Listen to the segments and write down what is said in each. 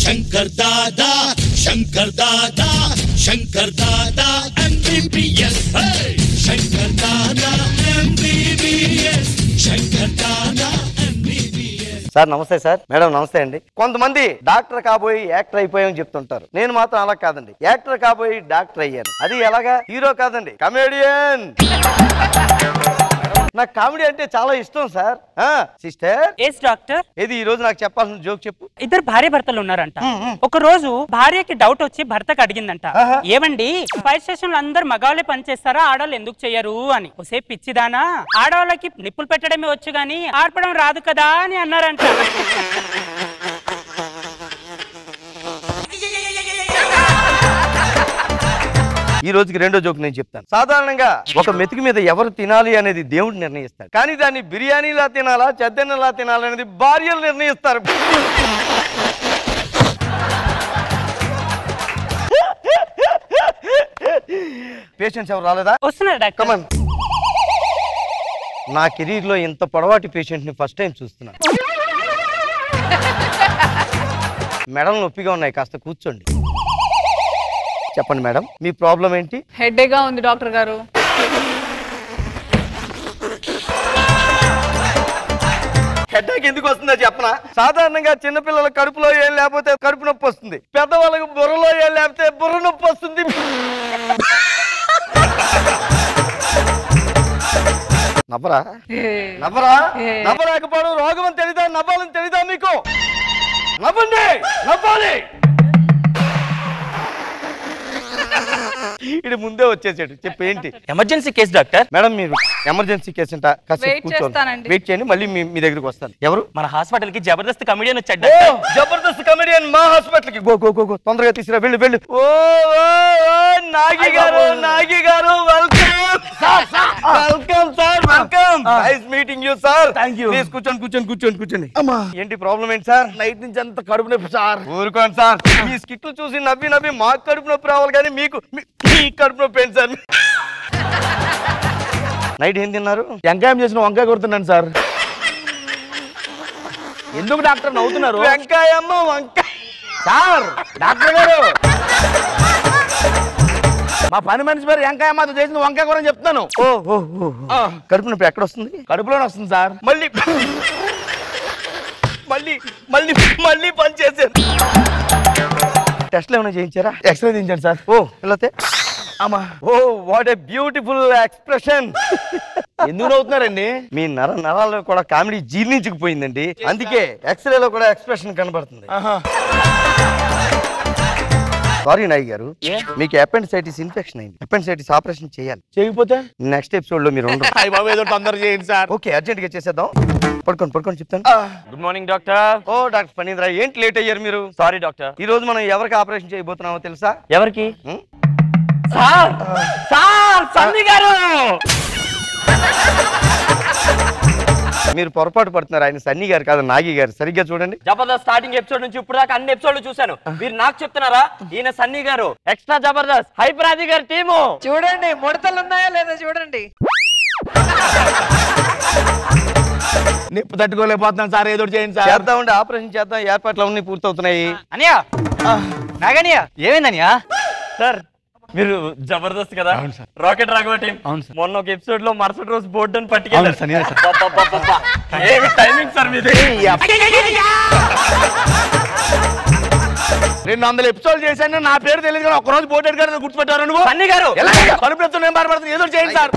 Shankar Dada Shankar Dada Shankar Dada MBBS Shankar Dada MBBS Shankar Dada MBBS. Sir నమస్తే sir. Madam నమస్తే అండి. కొంతమంది డాక్టర్ కాబోయి యాక్టర్ అయిపోయామని చెప్తుంటారు. నేను మాత్రం అలా కాదండి, యాక్టర్ కాబోయి డాక్టర్ అయ్యాను. అది ఎలాగా? హీరో కాదండి, కమెడియన్. నాకు కామెడీ అంటే చాలా ఇష్టం సార్. సిస్టర్ డాక్టర్ ఏది ఈ రోజు నాకు చెప్పాల్సిన జోక్ చెప్పు. ఇద్దరు భార్య భర్తలు ఉన్నారంట. ఒక రోజు భార్యకి డౌట్ వచ్చి భర్తకు అడిగిందంట, ఏమండి ఫైర్ స్టేషన్ లో అందరు మగవాళ్ళే పనిచేస్తారా, ఆడవాళ్ళు ఎందుకు చెయ్యరు అని. ఒసే పిచ్చిదానా, ఆడవాళ్ళకి నిప్పులు పెట్టడమే వచ్చు గాని ఆర్పడం రాదు కదా అని అన్నారంట. ఈ రోజుకి రెండో జోక్ నేను చెప్తాను. సాధారణంగా ఒక మెతుకు మీద ఎవరు తినాలి అనేది దేవుడు నిర్ణయిస్తాడు, కానీ దాన్ని బిర్యానీలా తినాలా చెద్దెన్నలా తినాలనేది భార్యలు నిర్ణయిస్తారు. పేషెంట్స్ ఎవరు రాలేదా? వస్తున్నారు డాక్టర్. కమన్. నా కెరీర్ లో ఇంత పొడవాటి పేషెంట్ ని ఫస్ట్ టైం చూస్తున్నాను. మెడలు నొప్పిగా ఉన్నాయి, కాస్త కూర్చోండి. చెప్పండి మేడం, మీ ప్రాబ్లం ఏంటి? హెడేక్ గా ఉంది డాక్టర్ గారు. హెడేక్ ఎందుకు వస్తుందో చెప్పనా? సాధారణంగా చిన్నపిల్లల కడుపులో ఏం లేకపోతే కడుపు నొప్పి వస్తుంది, పెద్దవాళ్ళకి బుర్రలో ఏం లేకపోతే బుర్ర నొప్పి వస్తుంది. నవ్వరా నవ్వరా నవ్వలేకపోవడం రోగం అని తెలీదా? నవ్వాలని తెలీదా మీకు? నవ్వండి, నవ్వాలి. ఇది ముందే వచ్చేసాడు. చెప్పు ఏంటి? Emergency case doctor. మేడం మీరు ఎమర్జెన్సీ కేసు అంట, కాసేపు కూర్చోండి, వెయిట్ చేయండి, మళ్ళీ మీ దగ్గరికి వస్తాను. ఎవరు? మన హాస్పిటల్ కి జబర్దస్త్ కమెడియన్ వచ్చాడు. జబర్దస్త్ కమెడియన్ మా హాస్పిటల్ కి. గో గో గో గో, తొందరగా తీసుకురా, వెళ్ళు వెళ్ళు. ఓ నాగి గారు, నాగి గారు, welcome welcome sir, welcome. Nice meeting you sir. Thank you. Please కూర్చోండి కూర్చోండి కూర్చోండి కూర్చోండి. ఏంటి ప్రాబ్లం ఏంటి సార్? నైట్ నుంచి అంత కడుపు నొప్పి సార్. ఊరుకోండి సార్, ఈ స్కిట్లు చూసి నవ్వి నవ్వి మాకు కడుపు నొప్పి రావాలి కానీ మీకు మీ కడుపు నొప్పి ఏంటి సార్? నైట్ ఏం తిన్నారు? వంకాయం చేసిన వంకాయ కొడుతున్నాను సార్. ఎందుకు డాక్టర్ నవ్వుతున్నారు? వంకాయమ్మ వంకాయ సార్. డాక్టర్ గారు, మా పని మనిషి పేరు వంకాయమ్మతో చేసిన వంకాయ కూర అని చెప్తున్నాను. కడుపు నొప్పి ఎక్కడ వస్తుంది? కడుపులోనే వస్తుంది సార్. మళ్ళీ మళ్ళీ మళ్ళీ మళ్ళీ పని చేశారు. టెస్ట్లు ఏమైనా చేయించారా? X ray తీయించాను sir. ఓ పిల్లతే అమ్మా. Oh what a beautiful expression. ఎందుకు నవ్వుతున్నారండి? మీ నరాల్లో కూడా కామెడీ జీర్ణించుకుపోయిందండి, అందుకే ఎక్స్రేలో కూడా ఎక్స్ప్రెషన్ కనబడుతుంది. సారీ నాయ్ గారు, మీకు అపెండిసైటిస్ ఇన్ఫెక్షన్ అయింది. అపెండిసైటిస్ ఆపరేషన్ చేయాలి. చేయకపోతే నెక్స్ట్ ఎపిసోడ్ లో మీరు ఉండరు. ఏదో తొందర చేయండి సార్. ఓకే, అర్జెంట్ గా చేసేద్దాం. పడుకోండి పడుకోండి చెప్తాను. Good morning doctor. ఓ డాక్టర్ ఫణీంద్ర, ఏంటి లేట్ అయ్యారు మీరు? Sorry doctor. ఈ రోజు మనం ఎవరికి ఆపరేషన్ చేయబోతున్నామో తెలుసా? ఎవరికి? సార్ సార్ సన్నీ గారు. మీరు పొరపాటు పడుతున్నారు, ఆయన సన్నీ గారు కాదు, నాగి గారు. సరిగ్గా చూడండి. జబర్దస్త్ స్టార్టింగ్ ఎపిసోడ్ నుంచి ఇప్పుడు దాకా అన్ని ఎపిసోడ్లు చూశాను. మీరు నాకు చెప్తున్నారా? ఈయన సన్నీ గారు, ఎక్స్ట్రా జబర్దస్త్ హైపరాది గారి టీము. చూడండి ముడతలు ఉన్నాయా లేదా చూడండి. నిప్పు తట్టుకోలేకపోతున్నాను సార్, ఏదో చేయండి సార్. చేద్దామండి, ఆపరేషన్ చేద్దాం, ఏర్పాట్లు అన్ని పూర్తవుతున్నాయి. అనియా నాగనియా ఏమైందనియా? సార్ మీరు జబర్దస్త్ కదా, రాకెట్ రాఘవ టీం. అవును సార్. మొన్న ఒక ఎపిసోడ్ లో మరుసటి రోజు బోర్డు అని అవును పట్టుకెళ్ళారు. సార్, నేనే సార్. ఏమి టైమింగ్ సార్ మీది? 200 ఎపిసోడ్ చేశాను, నా పేరు తెలియదు కానీ ఒక్కరోజు బోర్డు గారు గుర్తుపెట్టారు నువ్వు. సన్నీ గారు కలుపు నేను బాధపడుతుంది, ఏదో చేయండి సార్.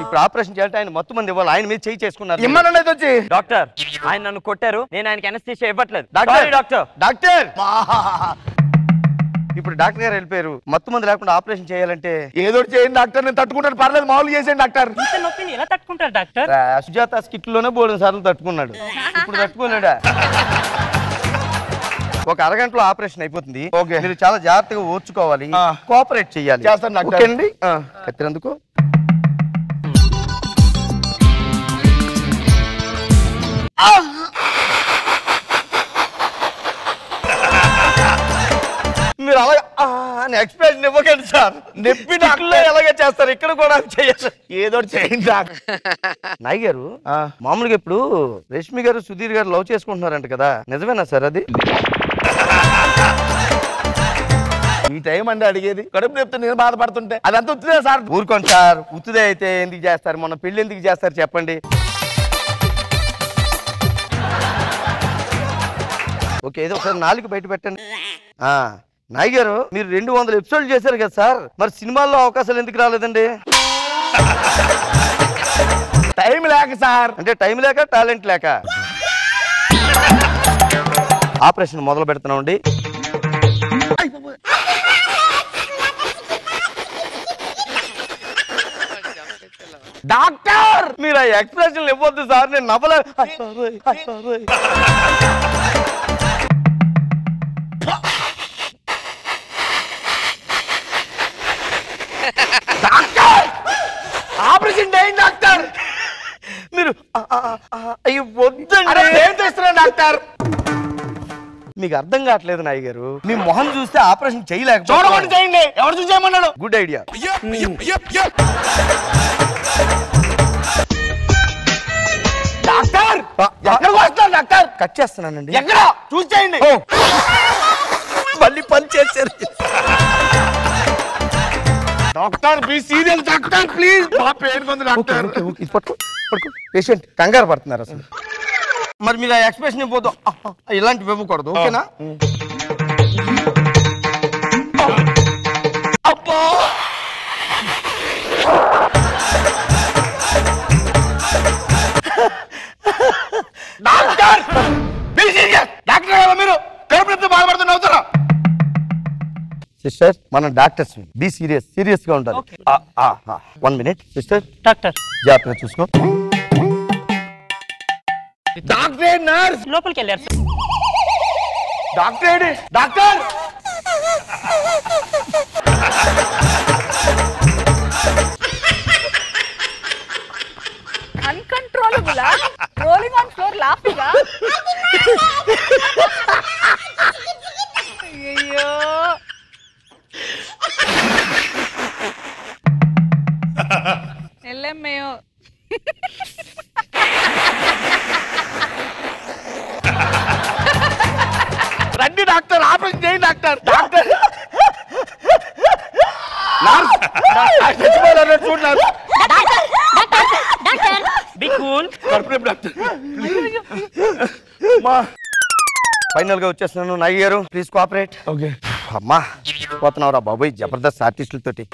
ఇప్పుడు ఆపరేషన్ చేయాలంటే ఆయన మొత్తం మంది ఇవ్వాలి, ఆయన మీద చేయి చేసుకున్నారు. ఇమ్మనండి వచ్చి. డాక్టర్ ఆయన నన్ను కొట్టారు, నేను ఆయనకి అనస్థీషియా ఇవ్వట్లేదు. డాక్టర్ డాక్టర్ డాక్టర్ ఇప్పుడు డాక్టర్ గారు వెళ్ళిపోయారు. మత్తు మంది లేకుండా ఆపరేషన్ చేయాలంటే ఏదో చేయండి డాక్టర్, నేను తట్టుకుంటాను, పర్లేదు, మామూలు చేసేయండి డాక్టర్. ఇంత నొప్పిని ఎలా తట్టుకుంటారు డాక్టర్? సుజాత స్కిట్ లోనే 3 సార్లు తట్టుకున్నాడు, ఇప్పుడు తట్టుకోలేడా? ఒక అరగంటలో ఆపరేషన్ అయిపోతుంది. మీరు చాలా జాగ్రత్తగా ఓర్చుకోవాలి, కోఆపరేట్ చేయాలి. చేస్తాను డాక్టర్. ఓకే అండి. కత్తిరందుకు. మీరు అలాగే ఎక్స్ప్రెషన్ ఇవ్వకండి సార్. నొప్పి డాక్టర్లో ఎలాగే చేస్తారు, ఇక్కడ కూడా చేయాలి. ఏదో చేయండి డాక్టర్. నాయ్ గారు, మామూలుగా ఇప్పుడు రష్మి గారు సుధీర్ గారు లవ్ చేసుకుంటున్నారంట కదా, నిజమేనా సార్ అది? ఈ టైం అండి అడిగేది. కడుపు చెప్తే నేను బాధపడుతుంటే అదంతా ఉత్తుదే సార్. ఊరుకోండి సార్, ఉత్తుదే అయితే ఎందుకు చేస్తారు? మొన్న పెళ్లి ఎందుకు చేస్తారు చెప్పండి? ఓకే, ఏదో ఒకసారి నాలుగు బయట పెట్టండి. నాయ్ గారు, మీరు 200 ఎపిసోడ్లు చేశారు కదా సార్, మరి సినిమాల్లో అవకాశాలు ఎందుకు రాలేదండి? టైం లేక సార్. అంటే టైం లేక, టాలెంట్ లేక? ఆపరేషన్ మొదలు పెడుతున్నామండి. డాక్టర్, మీరు ఆ ఎక్స్ప్రెషన్ ఇవ్వద్దు సార్, నేను నవ్వలే. డాక్టర్, ఆపరేషన్ అయింది డాక్టర్. మీరు అయ్యి వద్దండి. ఏం చేస్తున్నా డాక్టర్? మీకు అర్థం కావట్లేదు నాయ్ గారు, మీ మొహం చూస్తే ఆపరేషన్ చేయలేక. చూడమని చేయండి. ఎవరు చూసి చేయమన్నాడు? Good idea. డాక్టర్, ఎక్కడికి వస్తున్నారు డాక్టర్? కట్ చేస్తున్నానండి. ఎక్కడ చూసి చేయండి. మళ్ళీ పని చేశారు. Doctor be serious doctor, please. మా పేరు కొంది డాక్టర్. పేషెంట్ కంగారు పడుతున్నారు అసలు. మరి మీరు ఆ ఎక్స్ప్రెషన్ ఇవ్వద్దు, ఇలాంటివి ఇవ్వకూడదు, ఓకేనా? అబ్బా, డాక్టర్ డాక్టర్ మీరు కడుపుతో బాధపడుతున్నా. సిస్టర్, మన డాక్టర్స్ బి సీరియస్, సీరియస్ గా ఉంటారు. 1 minute సిస్టర్. డాక్టర్ జాగ్రత్తగా చూసుకో. డాక్టర్, నర్స్ లోపలికి వెళ్ళారు sir. Doctor, doctor. Uncontrollable, rolling on floor, laughing. అయ్యో, వెళ్ళాం మేము. రండి డాక్టర్, ఆపరేషన్ చేయండి డాక్టర్. డాక్టర్, చూడండి. ఫైనల్ గా వచ్చేస్తున్నాను. నాయ్ గారు, ప్లీజ్ కోఆపరేట్. ఓకే. అమ్మా పోతున్నావురా బాబోయ్, జబర్దస్త్ ఆర్టిస్టులతోటి.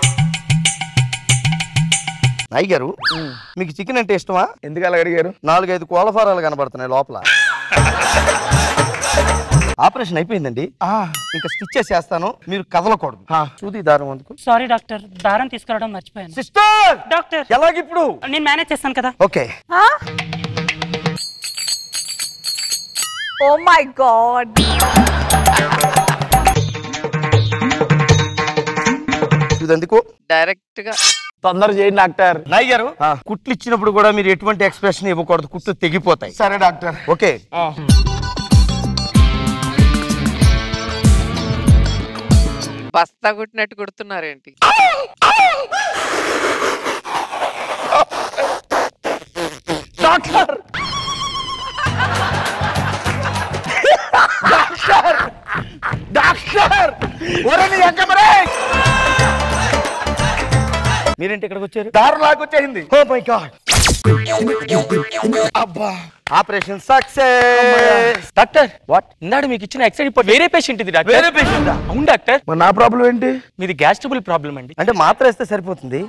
నాయ్ గారు, మీకు చికెన్ అంటే ఇష్టమా? ఎందుకు అలా అడిగారు? 4-5 కోలఫారాలు కనబడుతున్నాయి లోపల. ఆపరేషన్ అయిపోయిందండి, ఇంకా స్టిచ్ చేసేస్తాను, మీరు కదలకూడదు. చూది దారం అందుకు. సారీ డాక్టర్, దారం తీసుకురావడం మర్చిపోయాను. సిస్టర్, డాక్టర్ ఎలాగిప్పుడు? నేను మేనేజ్ చేస్తాను కదా. ఓకే. Oh my god. చూదందుకు డైరెక్ట్ గా తొందర చేయండి డాక్టర్. నాయ్ గారు, కుట్లు ఇచ్చినప్పుడు కూడా మీరు ఎటువంటి ఎక్స్ప్రెషన్ ఇవ్వకూడదు, కుట్లు తెగిపోతాయి. సరే డాక్టర్. ఓకే. బస్తా కుట్టినట్టు కుడుతున్నారేంటి? డాక్టర్, డాక్టర్, డాక్టర్, మీరేంటి ఇక్కడికి వచ్చారు? దారు లాగొచ్చేసింది. Oh my god. అబ్బా, ఆపరేషన్ సక్సెస్. Doctor, what? ఇందాడు మీకు ఇచ్చిన ఎక్స్రే రిపోర్ట్ వేరే పేషెంట్ ఇది డాక్టర్. వేరే పేషెంట్? అవును డాక్టర్. మరి నా ప్రాబ్లం ఏంటి? మీది గ్యాస్ ట్రబుల్ ప్రాబ్లం అండి. అంటే మాత్ర వేస్తే సరిపోతుంది?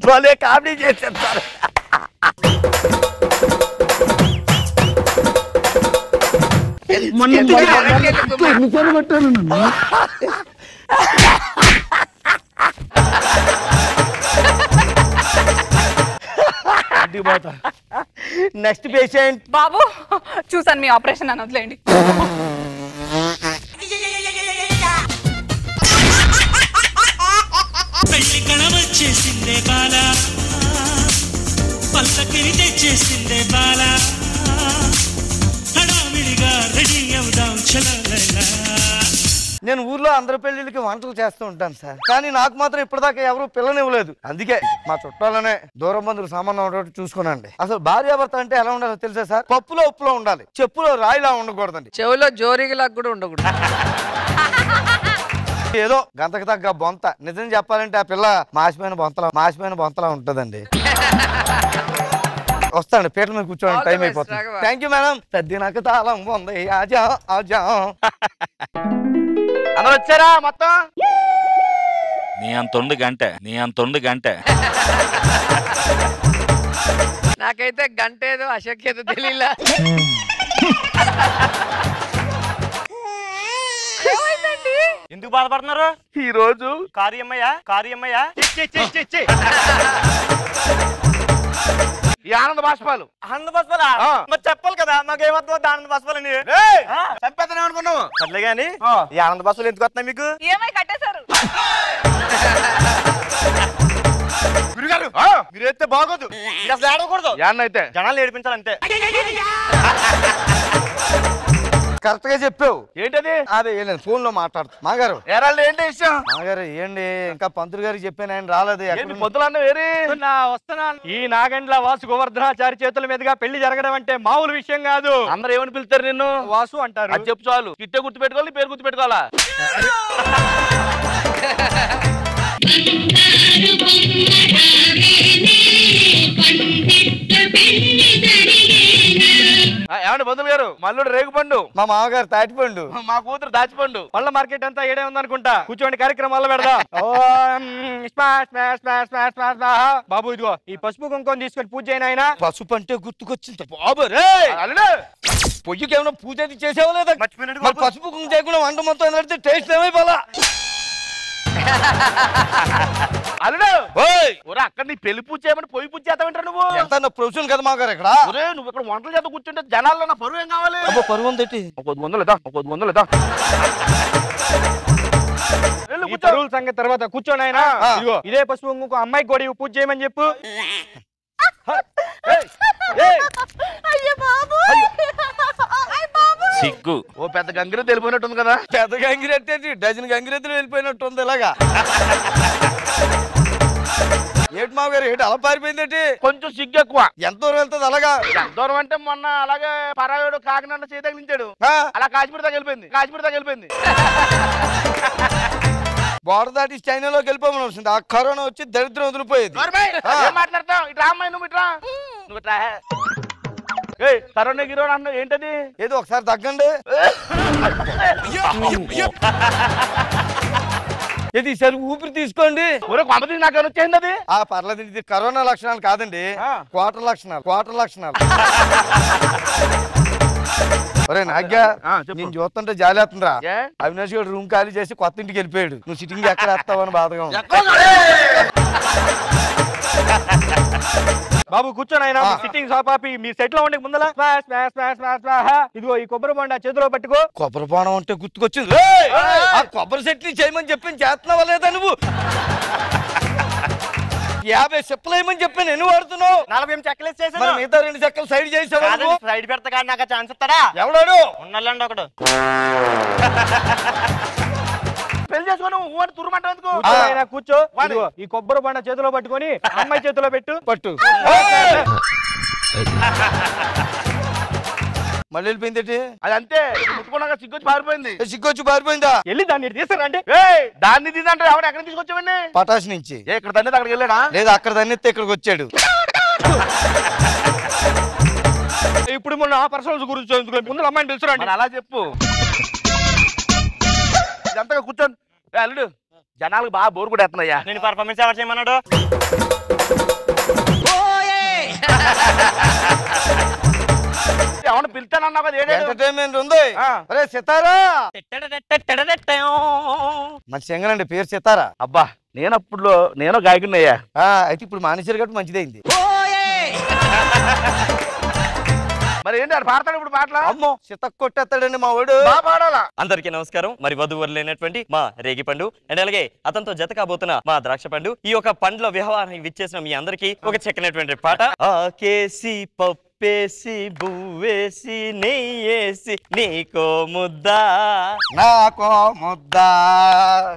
భలే కామెడీ చేసేస్తారు. Next patient. బాబు, చూసాను మీ ఆపరేషన్ అని వదిలేండి. పెళ్లి కళ వచ్చేసిందే బాల, పల్లకిని తెచ్చేసిందే బాల, హడావిడిగా రెడీ అవుదాం చలో. నేను ఊర్లో అందరి పెళ్లిళ్ళకి వంటలు చేస్తూ ఉంటాను సార్. కానీ నాకు మాత్రం ఇప్పటిదాకా ఎవరు పిల్లనివ్వలేదు. అందుకే మా చుట్టాలనే దూరం బంధువులు సంబంధం ఒకటి చూసుకోనండి. అసలు భార్యాభర్త అంటే ఎలా ఉండాలో తెలుసా సార్? పప్పులో ఉప్పులో ఉండాలి, చెప్పులో రాయిలా ఉండకూడదండి, చెవులో జోరిగిలాగా కూడా ఉండకూడదు. ఏదో గంతకు తగ్గ బొంత. నిజం చెప్పాలంటే ఆ పిల్ల మాసిపోయిన బొంతలా ఉంటదండి. వస్తాండి, పీటల మీద కూర్చోండి, టైం అయిపోతుంది. Thank you madam. తద్దినాక తాళం ఉంది. ఆజా ఆజా అందరూ వచ్చారా మొత్తం? నీ అంత ఉంది గంట నాకైతే గంట ఏదో అశక్యత తెలియలా. ఎందుకు బాధపడుతున్నారు? ఈ రోజు కార్యమయ్యా ఈ ఆనంద బాష్పాలు మరి చెప్పాలి కదా, మాకేమవుతుంది ఆనంద బాష్పాలని? చంపేతనే అనుకున్నావు. సర్లే గాని ఈ ఆనంద బాష్పాలు ఎందుకు వస్తున్నాయి మీకు? ఏమై కట్టేశారు? గురుగారు మీరైతే బాగోదు, మీరు అసలు ఏడవకూడదు. అయితే జనాలు ఏడిపించాలంతే. కరెక్ట్ గా చెప్పావు. ఏంటది? అదే ఫోన్ లో మాట్లాడుతూ మాగారు ఏరాళ్ళు ఏంటి విషయం? మాగారు ఏంటి ఇంకా పంతులు గారికి చెప్పాను, ఆయన రాలేదు. పొద్దులన్న వేరే వస్తున్నాను. ఈ నాగండ్ల వాసు గోవర్ధనాచారి చేతుల మీదుగా పెళ్లి జరగడం అంటే మామూలు విషయం కాదు. అందరు ఏమని పిలుస్తారు నిన్ను? వాసు అంటారు. అది చెప్పు చాలు. చిట్టే గుర్తు పెట్టుకోవాలి, పేరు గుర్తు పెట్టుకోవాలా? ఏమండి పంతులు గారు? మల్లుడు రేగుపండు, మా మామగారు తాటిపండు, మా కూతురు దాచిపండు. పళ్ళ మార్కెట్ అంతా ఏడే ఉందనుకుంటా. కూర్చోండి, కార్యక్రమాల్లో పెడదాం. బాబు ఇదిగో ఈ పసుపు కుంకుమ తీసుకొని పూజ చేయను. ఆయన పసుపు అంటే గుర్తుకొచ్చింది బాబు. పొయ్యికి ఏమైనా పూజ అది చేసేవా లేదా? పసుపు కుంకుమ చేయకుండా వంట మొత్తం పెడితే టేస్ట్ ఏమైపోలా? అక్కడ నీ పెళ్లి పూజ చేయమని పొయ్యి పూజ చేస్తామంటారు నువ్వు. ఎంత నా ప్రొఫెషన్ కదా మాగారు ఇక్కడ. నువ్వు ఇక్కడ వంటలు చేత కూర్చుంటే జనాల్లో నా పరువు ఏం కావాలి? పరువు ఉందేటి? పరువుల సంగతి తర్వాత కూర్చోండి. ఆయన ఇదిగో ఇదే పసుపు కుంకుమ అమ్మాయికి కూడా పూజ చేయమని చెప్పు. సిగ్గు. ఓ పెద్ద గంగిరెద్దు వెళ్ళిపోయినట్టుంది కదా. పెద్ద గంగిరెద్దు డజన్ గంగిరెద్దులు వెళ్ళిపోయినట్టుంది ఇలాగా. ఏటి మాగారు ఏంటి అలా పారిపోయిందేటి? కొంచెం సిగ్గు ఎక్కువ. ఎంత దూరం వెళ్తుంది అలాగా? ఎంత దూరం అంటే మొన్న అలాగే పరాయుడు కాకినాడ చేతగిలించాడు, అలా కాశ్మీర్ దాకా వెళ్ళిపోయింది. బోర్డర్ దాటి చైనాలోకి వెళ్ళిపోమని వస్తుంది. ఆ కరోనా వచ్చి దరిద్రం వదిలిపోయేది. మాట్లాడతావు ఇట్లా అమ్మాయి, నువ్వు ఇట్లా కరోనా గిరోనా అన్న ఏంటది? ఏదో ఒకసారి తగ్గండి. ఇది సరి ఊపిరి తీసుకోండి. నాకు వచ్చేది అది. పర్లేదు, ఇది కరోనా లక్షణాలు కాదండి, క్వార్టర్ లక్షణాలు. ఒరే నాగ్గా, నేను చూస్తుంటే జాలి వస్తుందిరా. అవినాష్ గారు రూమ్ ఖాళీ చేసి కొత్త ఇంటికి వెళ్ళిపోయాడు. నువ్వు సిట్టింగ్ ఎక్కడ వేస్తావని బాధగా ఉంది. బాబు కూర్చొని ఆయన సిట్టింగ్ సోపాపి మీ సెట్ లో ఉండే ముందల ఇదిగో ఈ కొబ్బరి బొండ చేతిలో పట్టుకో. కొబ్బరి బొండం అంటే గుర్తుకొచ్చింది. ఆ కొబ్బరి సెట్ని చేయమని చెప్పి చేస్తున్నావా లేదా నువ్వు? 50 చెప్పులు వేయమని చెప్పి నేను వాడుతున్నావు. 40 చెక్కలు చేసాను. మిగతా 2 చెక్కలు సైడ్ చేసావు. సైడ్ పెడతా కానీ నాకు ఛాన్స్ ఇస్తాడా? ఎవడాడు? ఉన్నల్లండి ఒకడు. పెళ్లి చేసుకుని తురుమంటావు ఎందుకు? కూర్చో. ఈ కొబ్బరి బండ చేతిలో పట్టుకొని అమ్మాయి చేతిలో పట్టు. మళ్ళీ వెళ్ళిపోయింది. అది అంతే, ముట్టుకున్నాక సిగ్గొచ్చి పారిపోయిందా? వెళ్ళి దాన్ని తీసారంటే దాన్ని తీసంటే ఎవరు ఎక్కడ తీసుకొచ్చావండి? పటాస్ నుంచి. ఇక్కడ తన్ని అక్కడికి వెళ్ళాడా? లేదా అక్కడ తన్నిస్తే ఇక్కడికి వచ్చాడు. ఇప్పుడు మొన్న ఆ పర్సనల్స్ గురించి ముందు అమ్మాయిని తెలుసురండి. అలా చెప్పు. ఇదంతా కూర్చోండి. అల్లుడు, జనాలకు బాగా బోర్ కూడా ఎత్తున్నాయ్యా. నేను పర్ఫార్మెన్స్ ఎవరు చేయమన్నాడు? అవును పిలుతానన్నావు కదా. ఎంటర్టైన్మెంట్ ఉంది. అరే సితారా మంచి సింగర్ పేరు సితారా. అబ్బా నేను గాయకున్నయ్యా. అయితే ఇప్పుడు మానేశారు కాబట్టి మంచిదైంది. మరి ఏంటి పాడతాడు ఇప్పుడు పాటలు? అమ్మో సితక్ కొట్టేస్తాడండి మా వాడు. పాడాలా? అందరికీ నమస్కారం. మరి వధువరులైనటువంటి మా రేగి పండు అండ్ అలాగే అతనితో జత కాబోతున్న మా ద్రాక్ష పండు. ఈ యొక్క పండ్ల వ్యవహారాన్ని విచ్చేసిన మీ అందరికీ ఒక చక్కనటువంటి పాట. ఆకేసి పప్పు ఉప్పేసి బువ్వేసి నెయ్యేసి నీకో ముద్ద నాకో ముద్ద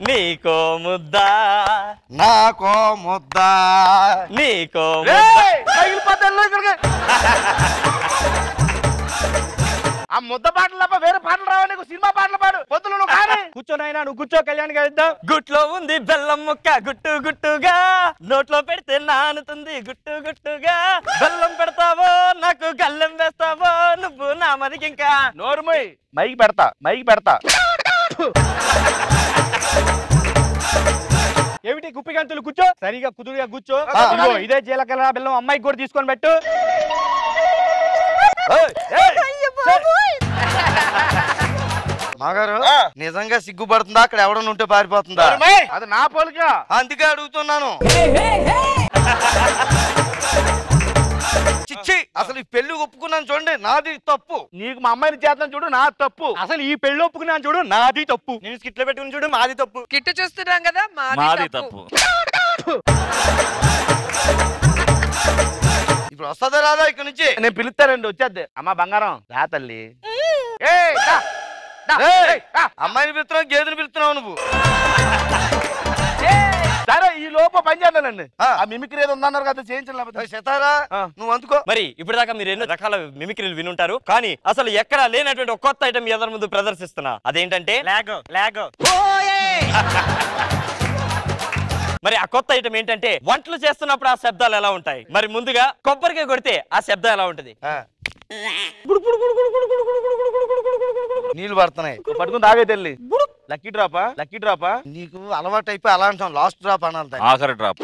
నీకో ముద్ద నాకో ముద్ద నీకో ఆ ముద్ద పాటలు తప్ప వేరే పాటలు రావా నీకు? సినిమా పాటలు పాడు. పొద్దులు నువ్వు కానీ కూర్చోనైనా నువ్వు కూర్చో, కళ్యాణ్ కలుద్దాం. గుట్లో ఉంది బెల్లం ముక్క గుట్టు గుట్టుగా, నోట్లో పెడితే నానుతుంది గుట్టు గుట్టుగా. బెల్లం పెడతావో నాకు గల్లెం వేస్తావో నువ్వు నా మరికి ఇంకా. నోరుమోయ్, మైకి పెడతా మైకి పెడతా. ఏమిటి గుప్పి గంతులు? కూర్చో, సరిగా కుదురుగా కూర్చో. ఇదిగో ఇదే జీలకర్ర బెల్లం అమ్మాయికి కూడా తీసుకొని పెట్టు. మాగారు నిజంగా సిగ్గుపడుతుందా? అక్కడ ఎవడన్నా ఉంటే పారిపోతుందా? అది నా పోలిక, అందుకే అడుగుతున్నాను. చిచ్చి, అసలు ఈ పెళ్లి ఒప్పుకున్నాను చూడండి, నాది తప్పు. నీకు మా అమ్మాయిని చేద్దాం చూడు, నా తప్పు. అసలు ఈ పెళ్లి ఒప్పుకున్నాను చూడు, నాది తప్పు. నేను స్కిట్లో పెట్టుకుని చూడు, మాది తప్పు. కిట్టు చూస్తున్నాం కదా, మాది తప్పు. ఇప్పుడు వస్తుందా రాదా ఇక్కడ నుంచి? నేను పిలుస్తానండి, వచ్చేద్ది. అమ్మా బంగారం రా తల్లి. అమ్మాయిని పిలుస్తున్నావు, గేదెని పిలుస్తున్నావు నువ్వు. సరే, ఈ లోప పని చేద్దానండి. ఆ మిమిక్రీ ఏదో ఉందన్నారు కదా, చేయించలేదు. సీతారా నువ్వు అందుకో. మరి ఇప్పుడు దాకా మీరు ఎన్నో రకాల మిమిక్రీలు వినుంటారు, కానీ అసలు ఎక్కడా లేనటువంటి ఒక కొత్త ఐటమ్ ఎదరి ముందు ప్రదర్శిస్తున్నా. అదేంటంటే లాగో లాగో. మరి ఆ కొత్త ఐటమ్ ఏంటంటే వంటలు చేస్తున్నప్పుడు ఆ శబ్దాలు ఎలా ఉంటాయి. మరి ముందుగా కొబ్బరికాయ కొడితే ఆ శబ్దం ఎలా ఉంటది? నీళ్లు పడుతున్నాయి, పట్టుకుని తాగే తెల్లి. లక్కీ డ్రాపా? లక్కీ డ్రాపా? నీకు అలవాటు అయిపోయి అలా అంటాం, లాస్ట్ డ్రాప్ అనాలి, ఆఖరి డ్రాప్.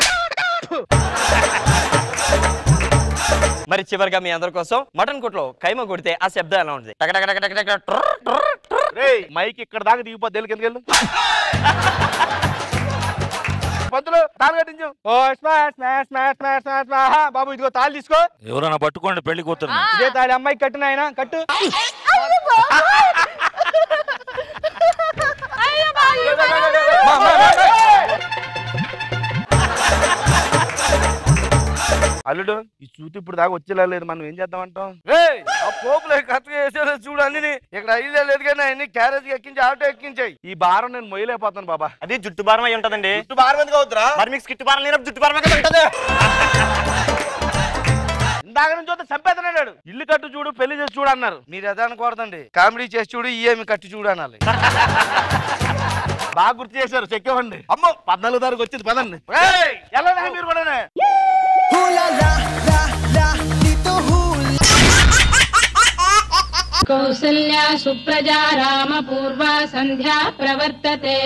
మరి చివరిగా మీ అందరి కోసం మటన్ కొట్లో కైమ కొడితే ఆ శబ్దం ఎలా ఉంటుంది? మైక్ ఇక్కడ దాకా దిగిపోద్ది, ఎందుకెళ్ళు పంతులు తాళి కట్టించు. బాబు ఇదిగో తాళి తీసుకో. ఎవరైనా పట్టుకోండి పెళ్లి కూతురు. ఇదే తాళి అమ్మాయికి కట్టిన ఆయన కట్టు. అల్లుడు ఈ చూతి ఇప్పుడు దాకా వచ్చేలా లేదు, మనం ఏం చేద్దామంటాం? ఆ పోపులో కరెక్ట్గా వేసేది చూడు, అన్ని ఇక్కడ ఐదే లేదు కానీ అన్ని క్యారేజ్ ఎక్కించి ఆటో ఎక్కించాయి. ఈ భారం నేను మొయ్యలేకపోతాను బాబా. అది జుట్టు భారం అయి ఉంటదండి. జుట్టు భారం ఎందుకు అవుతురా? మరి మీకు స్కిట్ భారం లేనప్పుడు జుట్టు భారం ఉంటది. ఇందాక నుంచి చూస్తే చంపేతన్నాడు. ఇల్లు కట్టు చూడు, పెళ్లి చేసి చూడు అన్నారు. మీరు అదే అనకూడదండి, కామెడీ చేసి చూడు, ఈఎమి కట్టి చూడు అనాలి. బాగా గుర్తు చేశారు, చెక్కేవండి. అమ్మో 14 తారీఖు వచ్చింది, పదండి. ఎలా మీరు కూడా కౌసల్యా సుప్రజా రామ పూర్వా సంధ్యా ప్రవర్తతే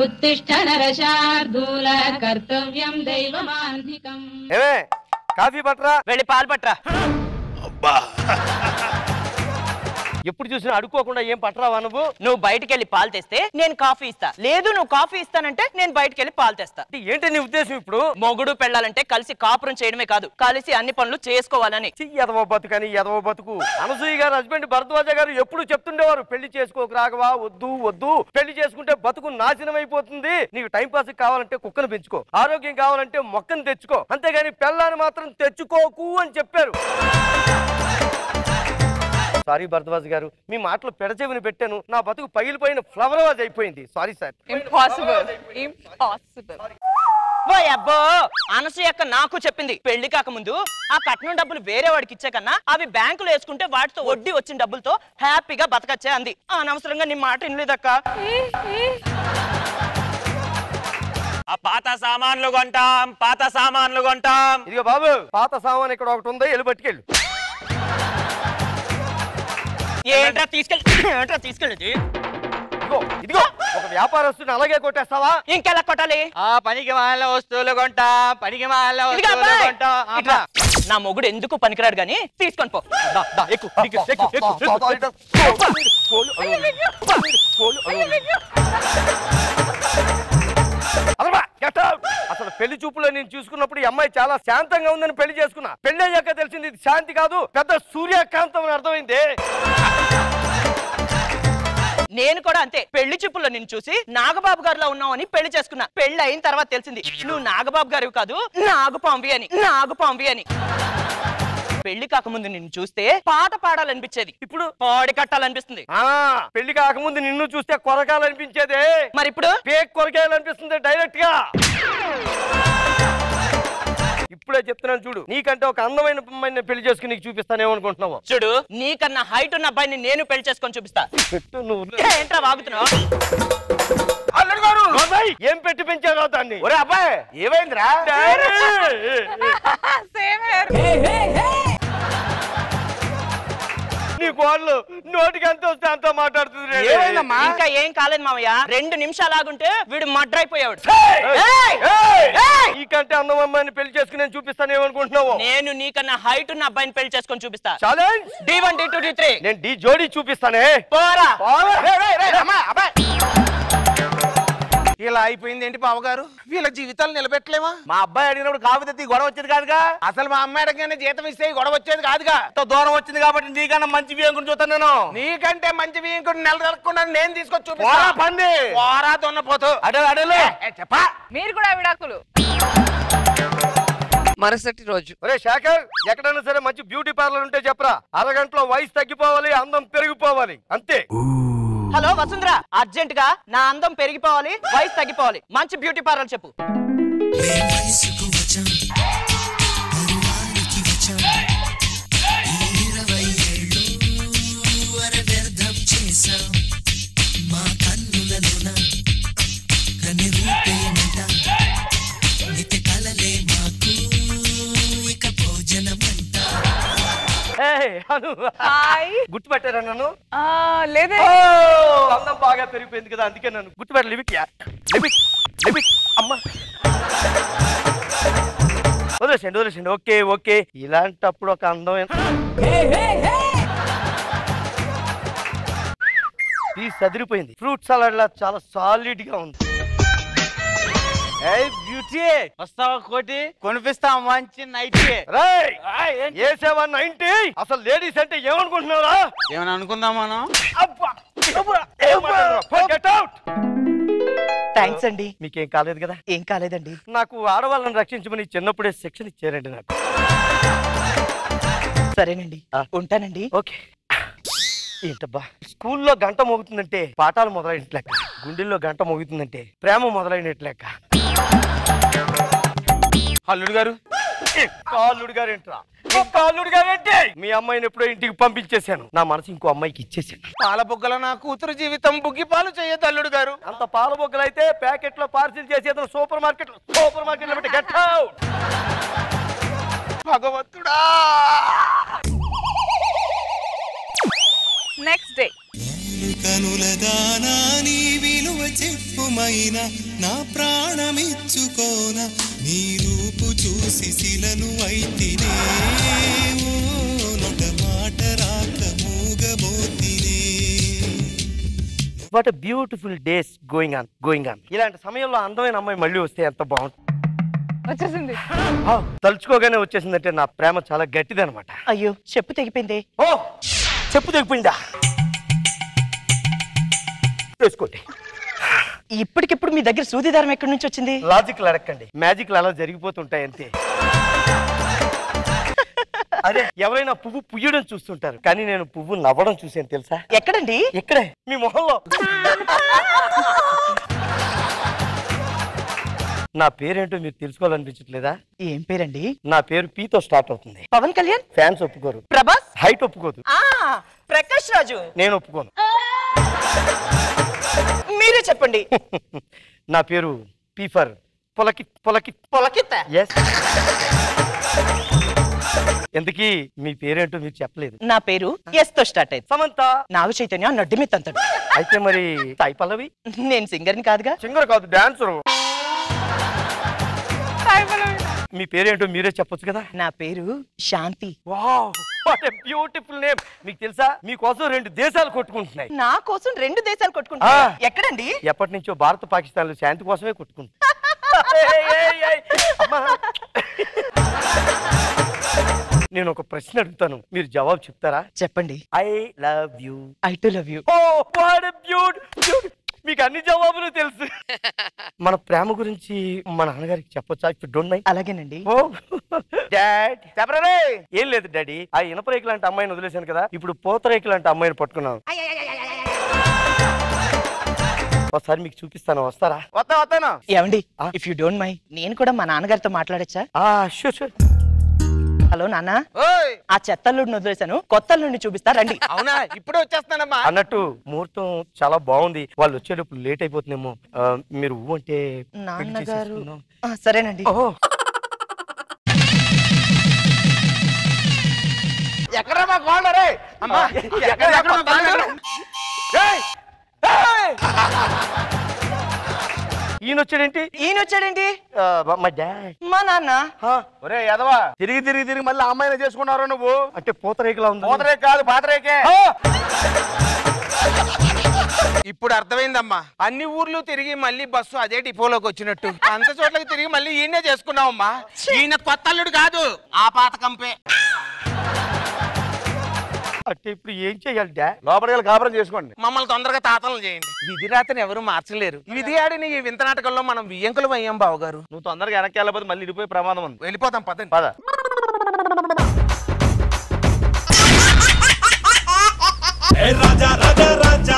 ఉత్తిష్ఠ నరశార్దూల కర్తవ్యం దైవమాన్ధికం. ఏమే కాఫీ పట్రా, వెళ్ళి పాలు పట్రా. ఎప్పుడు చూసినా అడుక్కోకుండా ఏం పట్టరావా నువ్వు? నువ్వు బయటికి వెళ్ళి పాలు తెస్తే నేను కాఫీ ఇస్తా, లేదు నువ్వు కాఫీ ఇస్తానంటే నేను బయటికి వెళ్ళి పాలు తెస్తా. ఏంటి నీ ఉద్దేశం? ఇప్పుడు మొగుడు పెళ్ళాలంటే కలిసి కాపురం చేయడమే కాదు, కలిసి అన్ని పనులు చేసుకోవాలని. ఎదవ బతుకని ఎదవ బతుకు. అనసూయ గారు హస్బెండ్ భరద్వాజ గారు ఎప్పుడు చెప్తుండేవారు, పెళ్లి చేసుకోకు రాఘవా, వద్దు వద్దు, పెళ్లి చేసుకుంటే బతుకు నాశనం అయిపోతుంది. నీకు టైం పాస్ కావాలంటే కుక్కను పెంచుకో, ఆరోగ్యం కావాలంటే మొక్కను తెచ్చుకో, అంతేగాని పెళ్ళాన్ని మాత్రం తెచ్చుకోకు అని చెప్పారు. సారీ భరద్వాజ్ గారు, మీ మాటలు పెడచెవిని పెట్టాను, నా బతుకు పగిలిపోయిన ఫ్లవర్ వాజ్ అయిపోయింది. Sorry sir. Impossible, impossible. ఓ అబ్బో, అనసూయక్క నాకు చెప్పింది, పెళ్లి కాకముందు ఆ కట్నం డబ్బులు వేరే వాడికి ఇచ్చే కన్నా అవి బ్యాంకులో వేసుకుంటే వాటితో వడ్డీ వచ్చిన డబ్బులతో హ్యాపీగా బతకచ్చే అంది. అనవసరంగా నీ మాట వినలేదక్క. ఆ పాత సామాన్లు కొంటాం, పాత సామాన్లు కొంటాం. ఇదిగో బాబు, పాత సామాన్ ఇక్కడ ఒకటి ఉందో, వెళ్ళి పట్టుకెళ్ళు. ఏంట్రా తీసుకెళ్ళేది? ఇదిగో ఒక వ్యాపారస్తుని అలాగే కొట్టేస్తావా? ఇంకెలా కొట్టాలి? ఆ పనికి మాల వస్తువులు కొంటా, పనికి మాల వస్తువులు కొంటా. నా మొగుడు ఎందుకు పనికిరాడు గాని తీసుకొని పో. అసలు పెళ్లి చూపులో నేను చూసుకున్నప్పుడు ఈ అమ్మాయి చాలా శాంతంగా ఉందని పెళ్లి చేసుకున్నా. పెళ్లి అయ్యాక తెలిసింది ఇది శాంతి కాదు, పెద్ద సూర్యకాంతం అని అర్థమైంది. నేను కూడా అంతే, పెళ్లి చూపుల్లో నిన్ను చూసి నాగబాబు గారిలో ఉన్నావు అని పెళ్లి చేసుకున్నా. పెళ్లి అయిన తర్వాత తెలిసింది నువ్వు నాగబాబు గారివి కాదు, నాగుపాంవి అని. పెళ్లి కాకముందు నిన్ను చూస్తే పాట పాడాలనిపించేది, ఇప్పుడు పాడి కట్టాలనిపిస్తుంది. పెళ్లి కాకముందు నిన్ను చూస్తే కొరకాలనిపించేదే, మరి ఇప్పుడు పేక్ కొరకాలనిపిస్తుంది డైరెక్ట్ గా. ఇప్పుడే చెప్తున్నాను చూడు, నీకంటే ఒక అందమైన అమ్మాయిని పెళ్లి చేసుకుని నీకు చూపిస్తానేమనుకుంటున్నావు. చూడు, నీకన్నా హైట్ ఉన్న అబ్బాయిని నేను పెళ్లి చేసుకొని చూపిస్తా. పెట్టు నువ్వు ఏంట్రా వాగుతున్నావు? ఏం పెట్టి పెంచారా దాన్ని? ఒరే అబ్బాయి ఏమైందిరా? నీ కోళ్ళు నోటికి ఎంత వస్తే అంత మాట్లాడుతుంది. ఇంకా ఏం కాలేదు మామయ్య, 2 నిమిషాలు ఆగుంటే వీడు మడ్ర అయిపోయాడు. నీకంటే అందమ్మాయిని పెళ్లి చేసుకుని నేను చూపిస్తానేమనుకుంటున్నావు. నేను నీకన్నా హైట్ ఉన్న అబ్బాయిని పెళ్లి చేసుకొని చూపిస్తా. Challenge D1 D2 D3. నేను డి జోడీ చూపిస్తానే. పోరా. ఇలా అయిపోయింది ఏంటి బావగారు? వీళ్ళ జీవితాలు నిలబెట్టలేమా? మా అబ్బాయి అడిగినప్పుడు కావితీ గొడవ వచ్చేది కాదుగా. అసలు మా అమ్మాయి అడగగానే జీతం ఇస్తే గొడవ వచ్చేది కాదుగా. దూరం వచ్చింది కాబట్టి నీకన్నా మంచి బియ్యం చూస్తాను నేను. నీకంటే మంచి బియ్యం నెల కలగకుండా నేను తీసుకొచ్చి చూపిస్తా. పండి పోరా దున్నపోతు. అడలే చెప్పా. మీరు కూడా విడాకులు. మరుసటి రోజు, ఒరే శేఖర్, ఎక్కడైనా సరే మంచి బ్యూటీ పార్లర్ ఉంటే చెప్పరా. అరగంటలో వయసు తగ్గిపోవాలి, అందం పెరిగిపోవాలి, అంతే. హలో వసుంధర, అర్జెంట్ గా నా అందం పెరిగిపోవాలి, వయసు తగ్గిపోవాలి, మంచి బ్యూటీ పార్లర్ చెప్పు. గుర్తుపెట్టారా నన్ను? లేదే. అందం బాగా పెరిగిపోయింది కదా, అందుకే నన్ను గుర్తుపెట్ట. లిమిట్ అమ్మా, వదిలేసండి. ఓకే. ఇలాంటప్పుడు ఒక అందమైన సదిరిపోయింది. ఫ్రూట్ సలాడ్ లా చాలా సాలిడ్ గా ఉంది. బ్యూటీ వస్తావా? కోటి కొనిపిస్తా మంచి నైట్. ఏసేవా 90? అసలు లేడీస్ అంటే ఏమనుకుంటున్నారా? ఏమని అనుకుందాం మనం? థ్యాంక్స్ అండి. మీకేం కాలేదు కదా? ఏం కాలేదండి. నాకు ఆడవాళ్ళని రక్షించమని చిన్నప్పుడే శిక్షణ ఇచ్చారండి నాకు. సరేనండి, ఉంటానండి. ఓకే. ఏంటబ్బా, స్కూల్లో గంట మోగుతుందంటే పాఠాలు మొదలైనట్లేక, గుండెల్లో గంట మోగుతుందంటే ప్రేమ మొదలైనట్లేక. అల్లుడు గారు. అల్లుడు గారు ఏంట్రా? అల్లుడు గారంటే మీ అమ్మాయిని ఎప్పుడో ఇంటికి పంపించేశాను. నా మనసు ఇంకో అమ్మాయికి ఇచ్చేసాను. పాల బొగ్గల నా కూతురు జీవితం బుగ్గి పాలు చేయొద్దు అల్లుడు గారు. అంత పాల బొగ్గలు అయితే ప్యాకెట్ లో పార్సిల్ చేసేది సూపర్ మార్కెట్ లో పెట్టి గెట్ అవుట్. భగవంతుడా. Next day. కనుల దానా నీ విలువ చెప్పుమైనా నా ప్రాణమిచ్చుకోన నీ రూపు చూసి శిలను అయితినే నొక మాట రాక మూగబోతినే. What a beautiful days going on. ఇలాంటి సమయంలో అందమైన అమ్మాయి మళ్ళీ వస్తే ఎంత బాగుంటుంది. వచ్చేసింది. తలుచుకోగానే వచ్చేసిందంటే నా ప్రేమ చాలా గట్టిది అనమాట. అయ్యో, చెప్పు తెగిపోయింది. ఓ, చెప్పు తెగిపోయిందా? చేసుకోండి. ఇప్పటికిప్పుడు మీ దగ్గర సూదిదారం ఎక్కడి నుంచి వచ్చింది? లాజిక్లు అడగండి, మ్యాజిక్లు అలా జరిగిపోతుంటాయి అంతే. అదే ఎవరైనా పువ్వు పుయ్యడం చూస్తుంటారు, కానీ నేను పువ్వు నవ్వడం చూసాను తెలుసా? ఎక్కడండి? ఇక్కడే మీ మొహంలో. నా పేరేంటో మీరు తెలుసుకోవాలనిపించట్లేదా? ఏం పేరండి? నా పేరు పీతో స్టార్ట్ అవుతుంది. పవన్ కళ్యాణ్. ఫ్యాన్స్ ఒప్పుకోరు. ప్రభాస్. హైట్ ఒప్పుకోదు. ప్రకాష్ రాజు. నేను ఒప్పుకోను. మీరే చెప్పండి. నా పేరు పీ ఫర్ పొలకిత్త. yes. ఎందుకీ మీ పేరేంటో మీరు చెప్పలేదు. నా పేరు ఎస్ తో స్టార్ట్ అయింది. సమంత. నాగ చైతన్య నడ్డిమిత్తంతడు. అయితే మరి సాయి పల్లవి. నేను సింగర్ని కాదుగా. సింగర్ కాదు, డాన్సరు. మీ పేరేంటో మీరే చెప్పొచ్చు కదా. నా పేరు Shanti. Wow, what a beautiful name. మీకు తెలుసా, మీకోసం 2 దేశాలు కొట్టుకుంటున్నాయి. నా కోసం 2 దేశాలు కొట్టుకుంటున్నాయి. ఎక్కడండి? ఎప్పటి నుంచో భారత్ పాకిస్తాన్లు శాంతి కోసమే కొట్టుకుంటున్నాయి. నేను ఒక ప్రశ్న అడుగుతాను, మీరు జవాబు చెప్తారా? చెప్పండి. I love you. I too love you. Oh what a beautiful. మీకు అన్ని జవాబులు తెలుసు. మన ప్రేమ గురించి మా నాన్నగారికి చెప్పొచ్చా? ఇప్పుడు డోంట్ మైండ్. అలాగేనండి. ఓ డాడ్ చెప్పరే. ఏం లేదు డాడీ, ఆ ఇనపరేకి లాంటి అమ్మాయిని వదిలేశాను కదా, ఇప్పుడు పూతరేకి లాంటి అమ్మాయిని పట్టుకున్నాను. ఒకసారి మీకు చూపిస్తాను, వస్తారా? వస్తాను. ఏమండి, ఇఫ్ యూ డోంట్ మై, నేను కూడా మా నాన్నగారితో మాట్లాడచ్చా? Sure sure. హలో నాన్న, ఆ చెత్తల్లుడిని వదిలేశాను, కొత్త అల్లుడిని చూపిస్తా రండి. అవునా, ఇప్పుడే వచ్చేస్తానమ్మా. అన్నట్టు ముహూర్తం చాలా బాగుంది, వాళ్ళు వచ్చేటప్పుడు లేట్ అయిపోతుందేమో, మీరు అంటే నాన్నగారు. సరేనండి. ఎక్కడ మా గోల్డరే అమ్మా, ఎక్కడ మా గోల్డరే? ఈయనొచ్చాడేంటి? మా డాడ్. మా నాన్న. ఒరే ఎదవా, తిరిగి తిరిగి తిరిగి మళ్ళీ అమ్మాయిని చేసుకున్నారా నువ్వు? అంటే పూతరేకులా ఉంది. పూతరేకు కాదు, పాతరేకే. ఇప్పుడు అర్థమైందమ్మా, అన్ని ఊర్లు తిరిగి మళ్ళీ బస్సు అదే డిపోలోకి వచ్చినట్టు అంత చోట్లకి తిరిగి మళ్ళీ ఈయనే చేసుకున్నావమ్మా. ఈయన కొత్త అల్లుడు కాదు, ఆ పాత కంపే. అంటే ఇప్పుడు ఏం చెయ్యాలి డాడ్? లోపలికి కాపురం చేసుకోండి, మమ్మల్ని తొందరగా తాతలు చేయండి. విధి రాతని ఎవరు మార్చలేరు. విధి ఆడిని ఈ వింత నాటకంలో మనం వియ్యంకులు అయ్యాం బావ గారు. నువ్వు తొందరగా వెనక్కి వెళ్ళకపోతే మళ్ళీ ఇడిపోయే ప్రమాదం ఉంది. వెళ్ళిపోతాం పదండి. పద. రాజా రాజా రాజా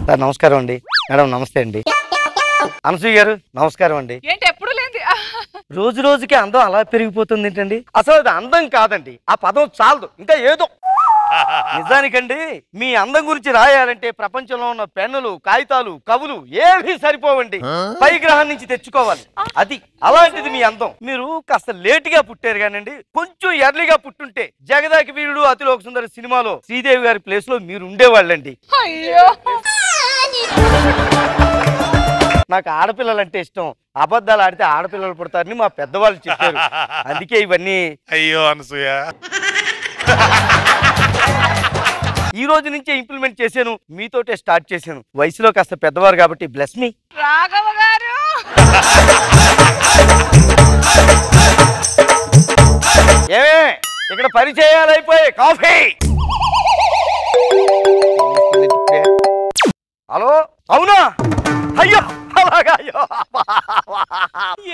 సార్ నమస్కారం అండి. మేడం నమస్తే అండి. అనసూయ గారు నమస్కారం అండి. ఏంటి ఎప్పుడు లేంది? రోజు రోజుకి అందం అలా పెరిగిపోతుంది ఏంటండి? అసలు అది అందం కాదండి, ఆ పదం చాలదు, ఇంకా ఏదో. నిజానికండి మీ అందం గురించి రాయాలంటే ప్రపంచంలో ఉన్న పెన్నులు, కాగితాలు, కవులు ఏవి సరిపోవండి, పై గ్రహం నుంచి తెచ్చుకోవాలి. అది అలాంటిది మీ అందం. మీరు కాస్త లేటుగా పుట్టారు కానండి, కొంచెం ఎర్లీగా పుట్టుంటే జగదాకి వీరుడు అతిలోక సుందరి సినిమాలో శ్రీదేవి గారి ప్లేస్ లో మీరు ఉండేవాళ్ళండి. అయ్యో, నాకు ఆడపిల్లలంటే ఇష్టం, అబద్ధాలు ఆడితే ఆడపిల్లలు పుడతారని మా పెద్దవాళ్ళు చెప్పారు, అందుకే ఇవన్నీ. అయ్యో అనసూయ, ఈ రోజు నుంచే ఇంప్లిమెంట్ చేశాను, మీతోటే స్టార్ట్ చేశాను. వయసులో కాస్త పెద్దవారు కాబట్టి బ్లెస్ మీ. రాఘవ గారు ఏమే ఇక్కడ పరిచయాలు అయిపోయి కాఫీ. హలో, అవునా? అయ్యో అలాగా. అయ్యో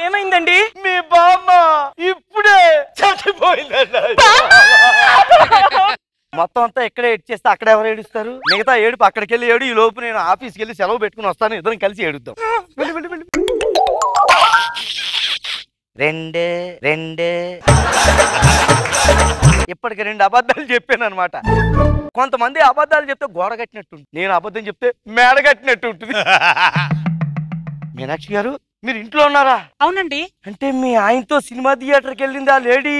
ఏమైందండి? మీ బామ్మ ఇప్పుడే చచ్చిపోయిందండి. మొత్తం అంతా ఎక్కడే ఏడ్చేస్తే అక్కడ ఎవరు ఏడుస్తారు? మిగతా ఏడుపు అక్కడికి వెళ్ళి ఏడు, ఈ లోపు నేను ఆఫీస్కి వెళ్ళి సెలవు పెట్టుకుని వస్తాను, ఇద్దరం కలిసి ఏడుద్దాం. రెండే రెండే. ఇప్పటికి 2 అబద్ధాలు చెప్పాను అనమాట. కొంతమంది అబద్ధాలు చెప్తే గోడ కట్టినట్టు, నేను అబద్ధం చెప్తే మేడ కట్టినట్టు ఉంటుంది. మీనాక్షి గారు మీరు ఇంట్లో ఉన్నారా? అవునండి. అంటే మీ ఆయనతో సినిమా థియేటర్కి వెళ్ళింది ఆ లేడీ?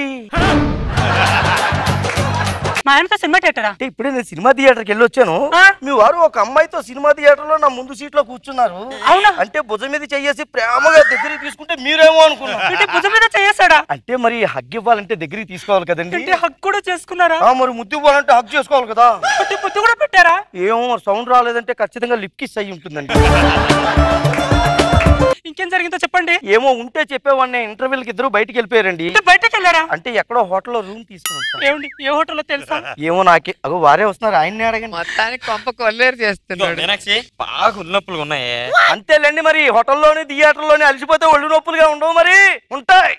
మా ఆయనతో సినిమా థియేటరా? అంటే ఇప్పుడే నేను సినిమా థియేటర్కి వెళ్ళి వచ్చాను, మీ వారు ఒక అమ్మాయితో సినిమా థియేటర్ లో నా ముందు సీట్ లో కూర్చున్నారు. అవునా? అంటే భుజం మీద చెయ్యేసి ప్రేమగా దగ్గరికి తీసుకుంటే మీరేమో అనుకున్నా. భుజం మీద చేసాడా? అంటే మరి హగ్ ఇవ్వాలంటే దగ్గరికి తీసుకోవాలి కదండి. హగ్ కూడా చేసుకున్నారా? మరి ముద్దు ఇవ్వాలంటే హగ్ చేసుకోవాలి కదా. ముద్దు కూడా పెట్టారా? ఏమో మరి సౌండ్ రాలేదంటే ఖచ్చితంగా లిప్ కిస్ అయ్యి ఉంటుందండి. ఇంకేం జరిగిందో చెప్పండి. ఏమో ఉంటే చెప్పేవాడిని. ఇంటర్వ్యూల్ కి ఇద్దరు బయటికి వెళ్ళిపోయారండి. బయటకు వెళ్ళారా? అంటే ఎక్కడో హోటల్లో రూమ్ తీసుకున్నాం. ఏమండి ఏ హోటల్లో తెలుసా? ఏమో నాకే. అగో వారే వస్తున్నారు, ఆయన్ని అడగండి. మొత్తానికి కొంప కొల్లేరు చేస్తున్నాడు. బాగా ఒళ్ళు నొప్పులు ఉన్నాయే. అంతేలేండి, మరి హోటల్లోని థియేటర్లోని అలసిపోతే ఒళ్ళు నొప్పులుగా ఉండవు, మరి ఉంటాయి.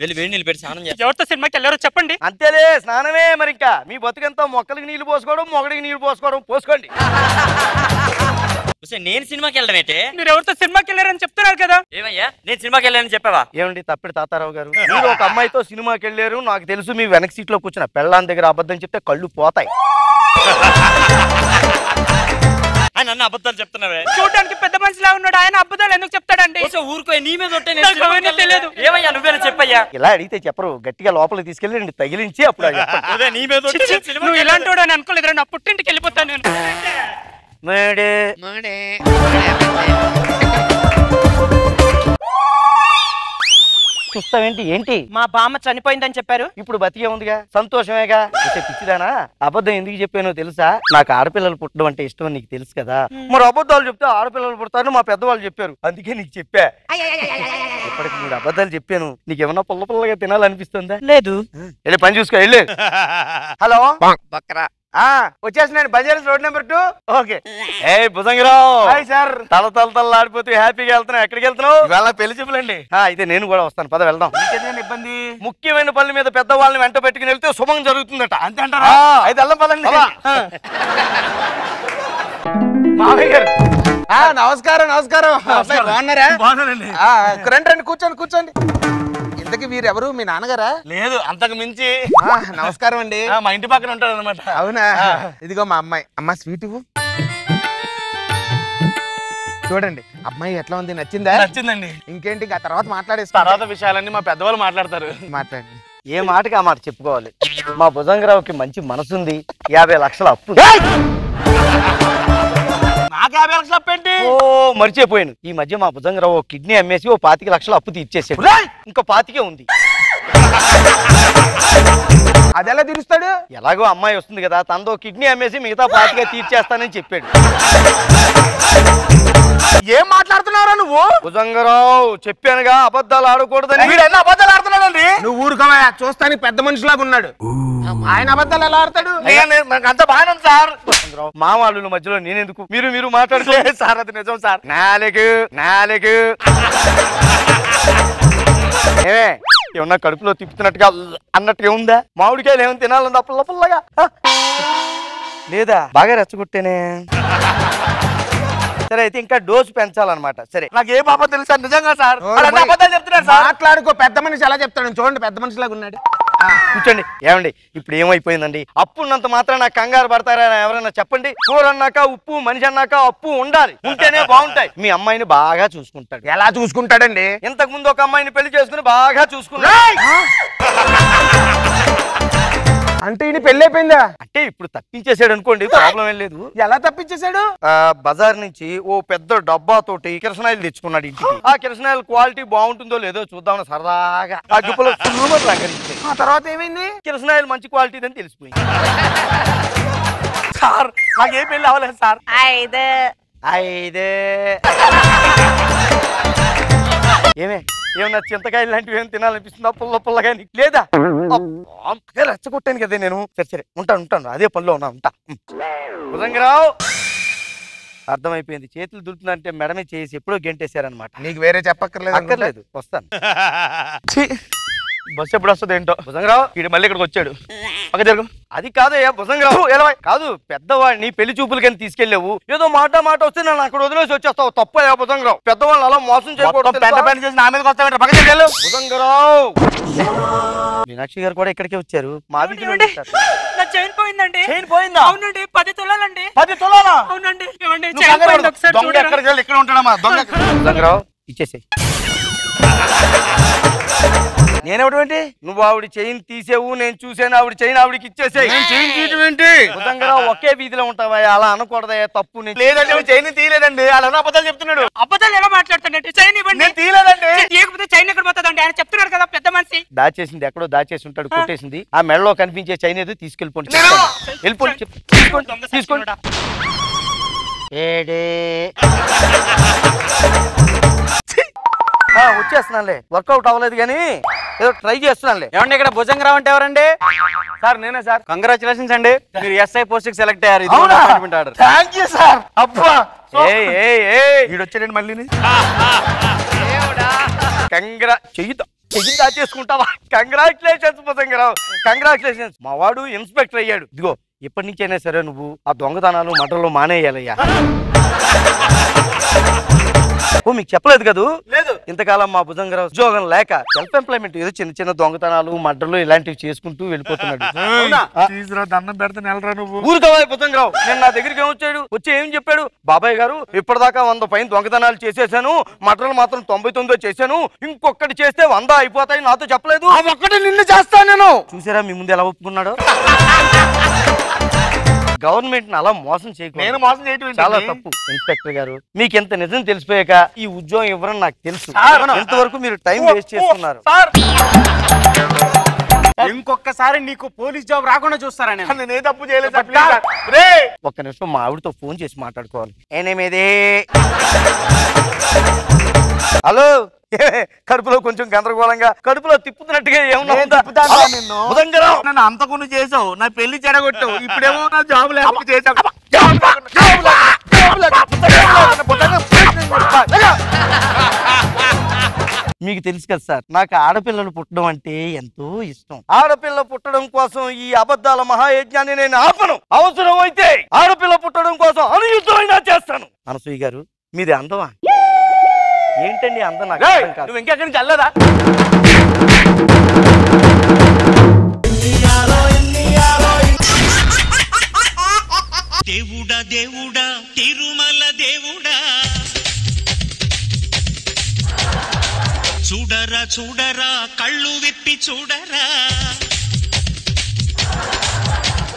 వెళ్ళి వేడి నీళ్ళు పెట్టి స్నానం చేస్తా. ఎవరితో సినిమాకి వెళ్ళారో చెప్పండి. అంతేలే, స్నానమే. మరి ఇంకా మీ బతుకంతా మొక్కలకి నీళ్లు పోసుకోవడం, మొగడికి నీళ్లు పోసుకోవడం. పోసుకోండి. నేను సినిమాకి వెళ్ళడం ఏంటి? మీరు ఎవరితో సినిమాకి వెళ్ళారని చెప్తున్నారు కదా. ఏమయ్యా నేను సినిమాకి వెళ్ళానని చెప్పావా? ఏమండి తప్పిడి తాతారావు గారు, మీరు ఒక అమ్మాయితో సినిమాకి వెళ్ళారు, నాకు తెలుసు. మీ వెనక సీట్ లో కూర్చున్న పెళ్ళాన్ దగ్గర అబద్ధం చెప్తే కళ్ళు పోతాయి. నన్ను అబద్ధాలు చెప్తున్నావే? చూడడానికి పెద్ద మనిషిలా ఉన్నాడు, ఆయన అబద్ధాలు ఎందుకు చెప్తాడండి? ఊరుకో, నీ మీద తెలియదు. ఏమయ్యా నువ్వేనా చెప్పయ్యా? ఇలా అడిగితే చెప్పరు, గట్టిగా లోపలికి తీసుకెళ్ళి తగిలించి అప్పుడు నీ మీద నువ్వు ఇలాంటి వాడు అని అనుకోలేదు. నా పుట్టింటికి వెళ్ళిపోతాను నేను. చూస్తావేంటి ఏంటి? మా బామ్మ చనిపోయిందని చెప్పారు. ఇప్పుడు బతికే ఉందిగా, సంతోషమేగా. అయితే పిచ్చిదానా, అబద్ధం ఎందుకు చెప్పానో తెలుసా? నాకు ఆడపిల్లలు పుట్టడం అంటే ఇష్టం నీకు తెలుసు కదా. మరి అబద్ధాలు చెప్తే ఆడపిల్లలు పుడతారని మా పెద్దవాళ్ళు చెప్పారు, అందుకే నీకు చెప్పా. ఇప్పటికి 3 అబద్ధాలు చెప్పాను. నీకేమన్నా పుల్ల పుల్లగా తినాలనిపిస్తుందా? లేదు. వెళ్ళి పని చూసుకో, వెళ్ళు. హలో బక్రా, వచ్చేసినాను. బజార్ రోడ్ నెంబర్ 2. ఓకే. ఏ భుజంగరావు. Hi sir. తలలాడిపోతూ హ్యాపీగా వెళ్తున్నావు. ఎక్కడికి వెళ్తున్నావు? ఇవాళ పెళ్లి చూపులండి. అయితే నేను కూడా వస్తాను, పద వెళ్దాం. ఇబ్బంది, ముఖ్యమైన పనుల మీద పెద్దవాళ్ళని వెంట పెట్టుకుని వెళ్తే శుభం జరుగుతుందట. అంతే అంటారా? అయితే వెళ్దాం పదండి. మామయ్య గారు నమస్కారం. నమస్కారం. బాగున్నారా? బాగున్నానండి. రండి కూర్చోండి. ఇంతకీ వీరెవరు? మీ నాన్నగారా? లేదు, అంతకు మించి. నమస్కారం అండి. మా ఇంటి పక్కన ఉంటాడు అనమాట. అవునా? ఇదిగో మా అమ్మాయి. అమ్మ స్వీట్ ఇవ్వు. చూడండి అమ్మాయి ఎట్లా ఉంది, నచ్చిందా? నచ్చిందండి. ఇంకేంటి ఆ తర్వాత మాట్లాడేస్తా. తర్వాత విషయాలన్నీ మా పెద్దవాళ్ళు మాట్లాడతారు. మాట్లాడండి. ఏ మాటకి ఆ మాట చెప్పుకోవాలి. మా భుజంగరావుకి మంచి మనసుంది. 50 లక్షల అప్పు. నాకు 50 లక్షల అప్పు ఏంటి? ఓ మర్చిపోయాను. ఈ మధ్య మా భుజంగరావు కిడ్నీ అమ్మేసి 25 లక్షల అప్పు తీర్చేసాడు. ఇంకా 25 ఉంది. అదెలా తీరుస్తాడు? ఎలాగో అమ్మాయి వస్తుంది కదా, తనతో కిడ్నీ అమ్మేసి మిగతా 25 తీర్చేస్తానని చెప్పాడు. ఏం మాట్లాడుతున్నావురా నువ్వు? భుజంగరావు చెప్పానుగా అబద్ధాలు ఆడకూడదని. వీడన్నీ అబద్ధాలు ఆడుతున్నాడండి. నువ్వు ఊరుకోవా, చూస్తానికి పెద్ద మనిషిలాగా ఉన్నాడు. ఆయన అబద్ధాలు ఎలా ఆడతాడు? అంత బాగానే సార్. మా వాళ్ళ మధ్యలో నేనెందుకు? మీరు మాట్లాడుకోలేదు సార్, అది నిజం సార్. నాలుగు ఏమే ఏమన్నా కడుపులో తిప్పుతున్నట్టుగా అన్నట్టుగా ఉందా? మామిడికాయలు ఏమైనా తినాలందా పుల్ల పుల్లగా? లేదా బాగా రెచ్చగొట్టేనే. సరే అయితే ఇంకా డోసు పెంచాలన్నమాట. సరే నాకు ఏ పాప తెలుసా? నిజంగా సార్ చెప్తున్నారు సార్. మాట్లాడుకో, పెద్ద మనిషి ఎలా చెప్తాడు? చూడండి పెద్ద మనిషిలాగా ఉన్నాడు. కూర్చోండి. ఏమండి ఇప్పుడు ఏమైపోయిందండి? అప్పున్నంత మాత్రం నాకు కంగారు పడతారా ఎవరైనా చెప్పండి. కూర అన్నాక ఉప్పు, మనిషి అన్నాక అప్పు ఉండాలి, ఉంటేనే బాగుంటాయి. మీ అమ్మాయిని బాగా చూసుకుంటాడు. ఎలా చూసుకుంటాడండి? ఇంతకు ముందు ఒక అమ్మాయిని పెళ్లి చేసుకుని బాగా చూసుకున్నాడు. అంటే ఈయన పెళ్లి అయిపోయిందా? అంటే ఇప్పుడు తప్పించేసాడు అనుకోండి, ప్రాబ్లం ఏం లేదు. ఎలా తప్పించేశాడు? బజార్ నుంచి ఓ పెద్ద డబ్బాతోటి కిరసనాయిలు తెచ్చుకున్నాడు ఇంటికి. ఆ కిరసనాయిల్ క్వాలిటీ బాగుంటుందో లేదో చూద్దామని సరదాగా అగ్గిపులో లంకరించాయి. ఆ తర్వాత ఏమైంది? కిరసనాయిల్ మంచి క్వాలిటీ అని తెలిసిపోయింది. సార్ నాకేం పెళ్లి అవ్వలేదు సార్. ఏమన్నా చింతకాయలు లాంటివి ఏమైనా తినాలనిపిస్తుందా? పుల్లగా లేదా? రెచ్చగొట్టాను కదా నేను. సరే ఉంటాను, అదే పనిలో ఉంటా. భుజంగరావు అర్థమైపోయింది. చేతులు దులుపుతుందంటే మెడమే చేసి ఎప్పుడో గెంటేశారనమాట. నీకు వేరే చెప్పక్కర్లేదు. వస్తాను. బస్సు ఎప్పుడు వస్తుంది ఏంటో. భుజంగరావు వీడు మళ్ళీ ఇక్కడికి వచ్చాడు. పక్క జరుగు. అది కాదయ్యా భుజంగరావు, ఎలా కాదు పెద్దవాడిని పెళ్లి చూపులు కానీ తీసుకెళ్ళావు. ఏదో మాట వస్తే నన్ను అక్కడ వదిలేసి వచ్చేస్తావు. తప్పయ్యా భుజంగరావు. పెద్దవాళ్ళు అలా మోసం చేయకూడదు. పెద్ద పని చేసి నా మీదకి వస్తావు. పక్క జరుగు. భుజంగరావు మీనాక్షి గారు కూడా ఇక్కడికే వచ్చారు. మా చైన్ పోయిందండి. చైన్ పోయిందా? అవునండి, 10 తులాలండి. 10 తులాలా? అవునండి. దొంగ ఇక్కడ ఉంటాడమ్మా. భుజంగరావు ఇచ్చేసేయ్. నేనెవడేంటి? నువ్వు ఆవిడ చైన్ తీసేవు, నేను చూసాను ఆవిడ చైన్ ఆవిడకి ఇచ్చేసాయి. భుజంగరావు ఒకే వీధిలో ఉంటావా? అలా అనకూడదయ్యా, తప్పు. లేదండి చైన్ తీయలేదండి. అలా అబద్ధాలు చెప్తున్నాడు. అబద్ధాలు ఎలా మాట్లాడుతాడండి? చైన్ ఇవ్వండి. నేను తీయలేదండి. తీయకపోతే చైన్ ఎక్కడ పోతుందండి? ఆయన చెప్తున్నాడు కదా పెద్ద మనిషి. దాచేసింది ఎక్కడో దాచేసి ఉంటాడు, కొట్టేసింది. ఆ మెడలో కనిపించే చైన్ ఏదో తీసుకెళ్ళిపోండి. వెళ్ళిపోండి, తీసుకోండి. వచ్చేస్తున్నానులే, వర్కౌట్ అవ్వలేదు కానీ ఏదో ట్రై చేస్తున్నానులే. ఏమండి ఇక్కడ భుజంగరావు అంటే ఎవరండి? సార్ నేనే సార్. కంగ్రాచులేషన్స్ అండి, మీరు ఎస్ఐ పోస్ట్ కి సెలెక్ట్ అయ్యారు. Thank you sir. అబ్బా వీడొచ్చాడండి మళ్ళీ. చెయ్యి దాచేసుకుంటావా? Congratulations Bhujanga Rao, congratulations. మా వాడు ఇన్స్పెక్టర్ అయ్యాడు. ఇదిగో ఎప్పటి నుంచి అయినా సరే నువ్వు ఆ దొంగతనాలు మటర్లు మానేయాలయ్యా. ఓ మీకు చెప్పలేదు కదూ? లేదు. ఇంతకాలం మా భుజంగరావు ఉద్యోగం లేక సెల్ఫ్ ఎంప్లాయ్మెంట్ ఏదో చిన్న దొంగతనాలు మడ్డలు ఇలాంటివి చేసుకుంటూ వెళ్ళిపోతున్నాడు. దండం పెడితే నెలరా నువ్వు. ఊరుకోవా భుజంగరావు. నేను నా దగ్గరికి ఏమొచ్చాడు, వచ్చి ఏం చెప్పాడు? బాబాయ్ గారు ఇప్పటిదాకా 100 పైన దొంగతనాలు చేసేసాను, మటర్లు మాత్రం 99 చేశాను, ఇంకొకటి చేస్తే 100 అయిపోతాయి. నాతో చెప్పలేదు. ఒక్కటి నిన్ను చేస్తాను నేను. చూసారా మీ ముందు ఎలా ఒప్పుకున్నాడు? గవర్నమెంట్ అలా మోసం చేయకూడదు. నేను మోసం చేయటం చాలా తప్పు. ఇన్స్పెక్టర్ గారు మీకు ఎంత నిజం తెలిసిపోయాక ఈ ఉద్యోగం ఇవ్వరని నాకు తెలుసు. ఇంతవరకు మీరు టైం వేస్ట్ చేస్తున్నారు. ఇంకొకసారి నీకు పోలీస్ జాబ్ రాకుండా చూస్తారా? నేను ఏ తప్పు చేయలేదు. ఒక్క నిమిషం మా ఆవిడతో ఫోన్ చేసి మాట్లాడుకోవాలి. 8 హలో, కడుపులో కొంచెం గందరగోళంగా, కడుపులో తిప్పుతున్నట్టుగా ఏమన్నా నన్ను అంతకుండా చేసావు, నా పెళ్లి చెడగొట్టావు, ఇప్పుడేమో నా జాబ్ లేకుండా చేసావు. మీకు తెలుసు కదా సార్, నాకు ఆడపిల్లలు పుట్టడం అంటే ఎంతో ఇష్టం. ఆడపిల్ల పుట్టడం కోసం ఈ అబద్ధాల మహాయజ్ఞాన్ని నేను ఆపను. అవసరం అయితే ఆడపిల్ల పుట్టడం కోసం అనుయుద్ధమైనా చేస్తాను. అనసూయ గారు, మీది అందమా? ఏంటండి అందం? నాకు అర్థం కాదు. నువ్వు ఇంకెక్కడి నుంచి వెళ్ళదా? దేవుడా దేవుడా తిరుమల దేవుడా, చూడరా చూడరా కళ్ళు విప్పి చూడరా.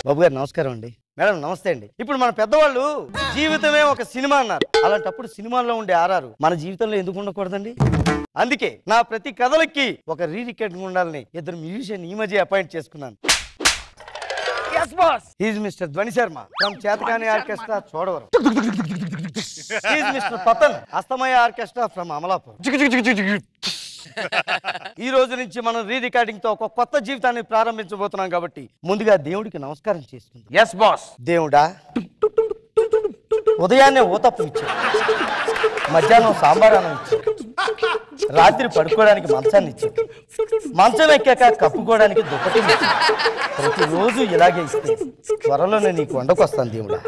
బాబు గారు నమస్కారం అండి. మేడం నమస్తే అండి. ఇప్పుడు మన పెద్దవాళ్ళు జీవితమే ఒక సినిమా అన్నారు. అలాంటప్పుడు సినిమాల్లో ఉండే ఆర్ఆర్ మన జీవితంలో ఎందుకు ఉండకూడదండి? అందుకే నా ప్రతి కథలకి ఒక రీ రికార్డింగ్ ఉండాలని 2 మ్యూజిషియన్ ఈ మధ్య అపాయింట్ చేసుకున్నాను. మిస్టర్ ధ్వని శర్మ ఫ్రమ్ చేతకాని ఆర్కెస్ట్రా చోడవరం. మిస్టర్ పతన్ అస్తమయ ఆర్కెస్ట్రా ఫ్రమ్ అమలాపూర్. ఈ రోజు నుంచి మనం రీ రికార్డింగ్ తో ఒక కొత్త జీవితాన్ని ప్రారంభించబోతున్నాం కాబట్టి ముందుగా దేవుడికి నమస్కారం చేసుకుందాం. Yes boss. దేవుడా, ఉదయాన్నే ఊతప్పు ఇచ్చాడు, మధ్యాహ్నం సాంబార్ అన్నం ఇచ్చాడు, రాత్రి పడుకోవడానికి మంచాన్ని ఇచ్చాడు, మంచం ఎక్కాక కప్పుకోవడానికి దుప్పటిని ఇచ్చాడు. ప్రతిరోజు ఇలాగే ఇస్తే త్వరలో నేను నీకు వండకొస్తాను దేవుడా.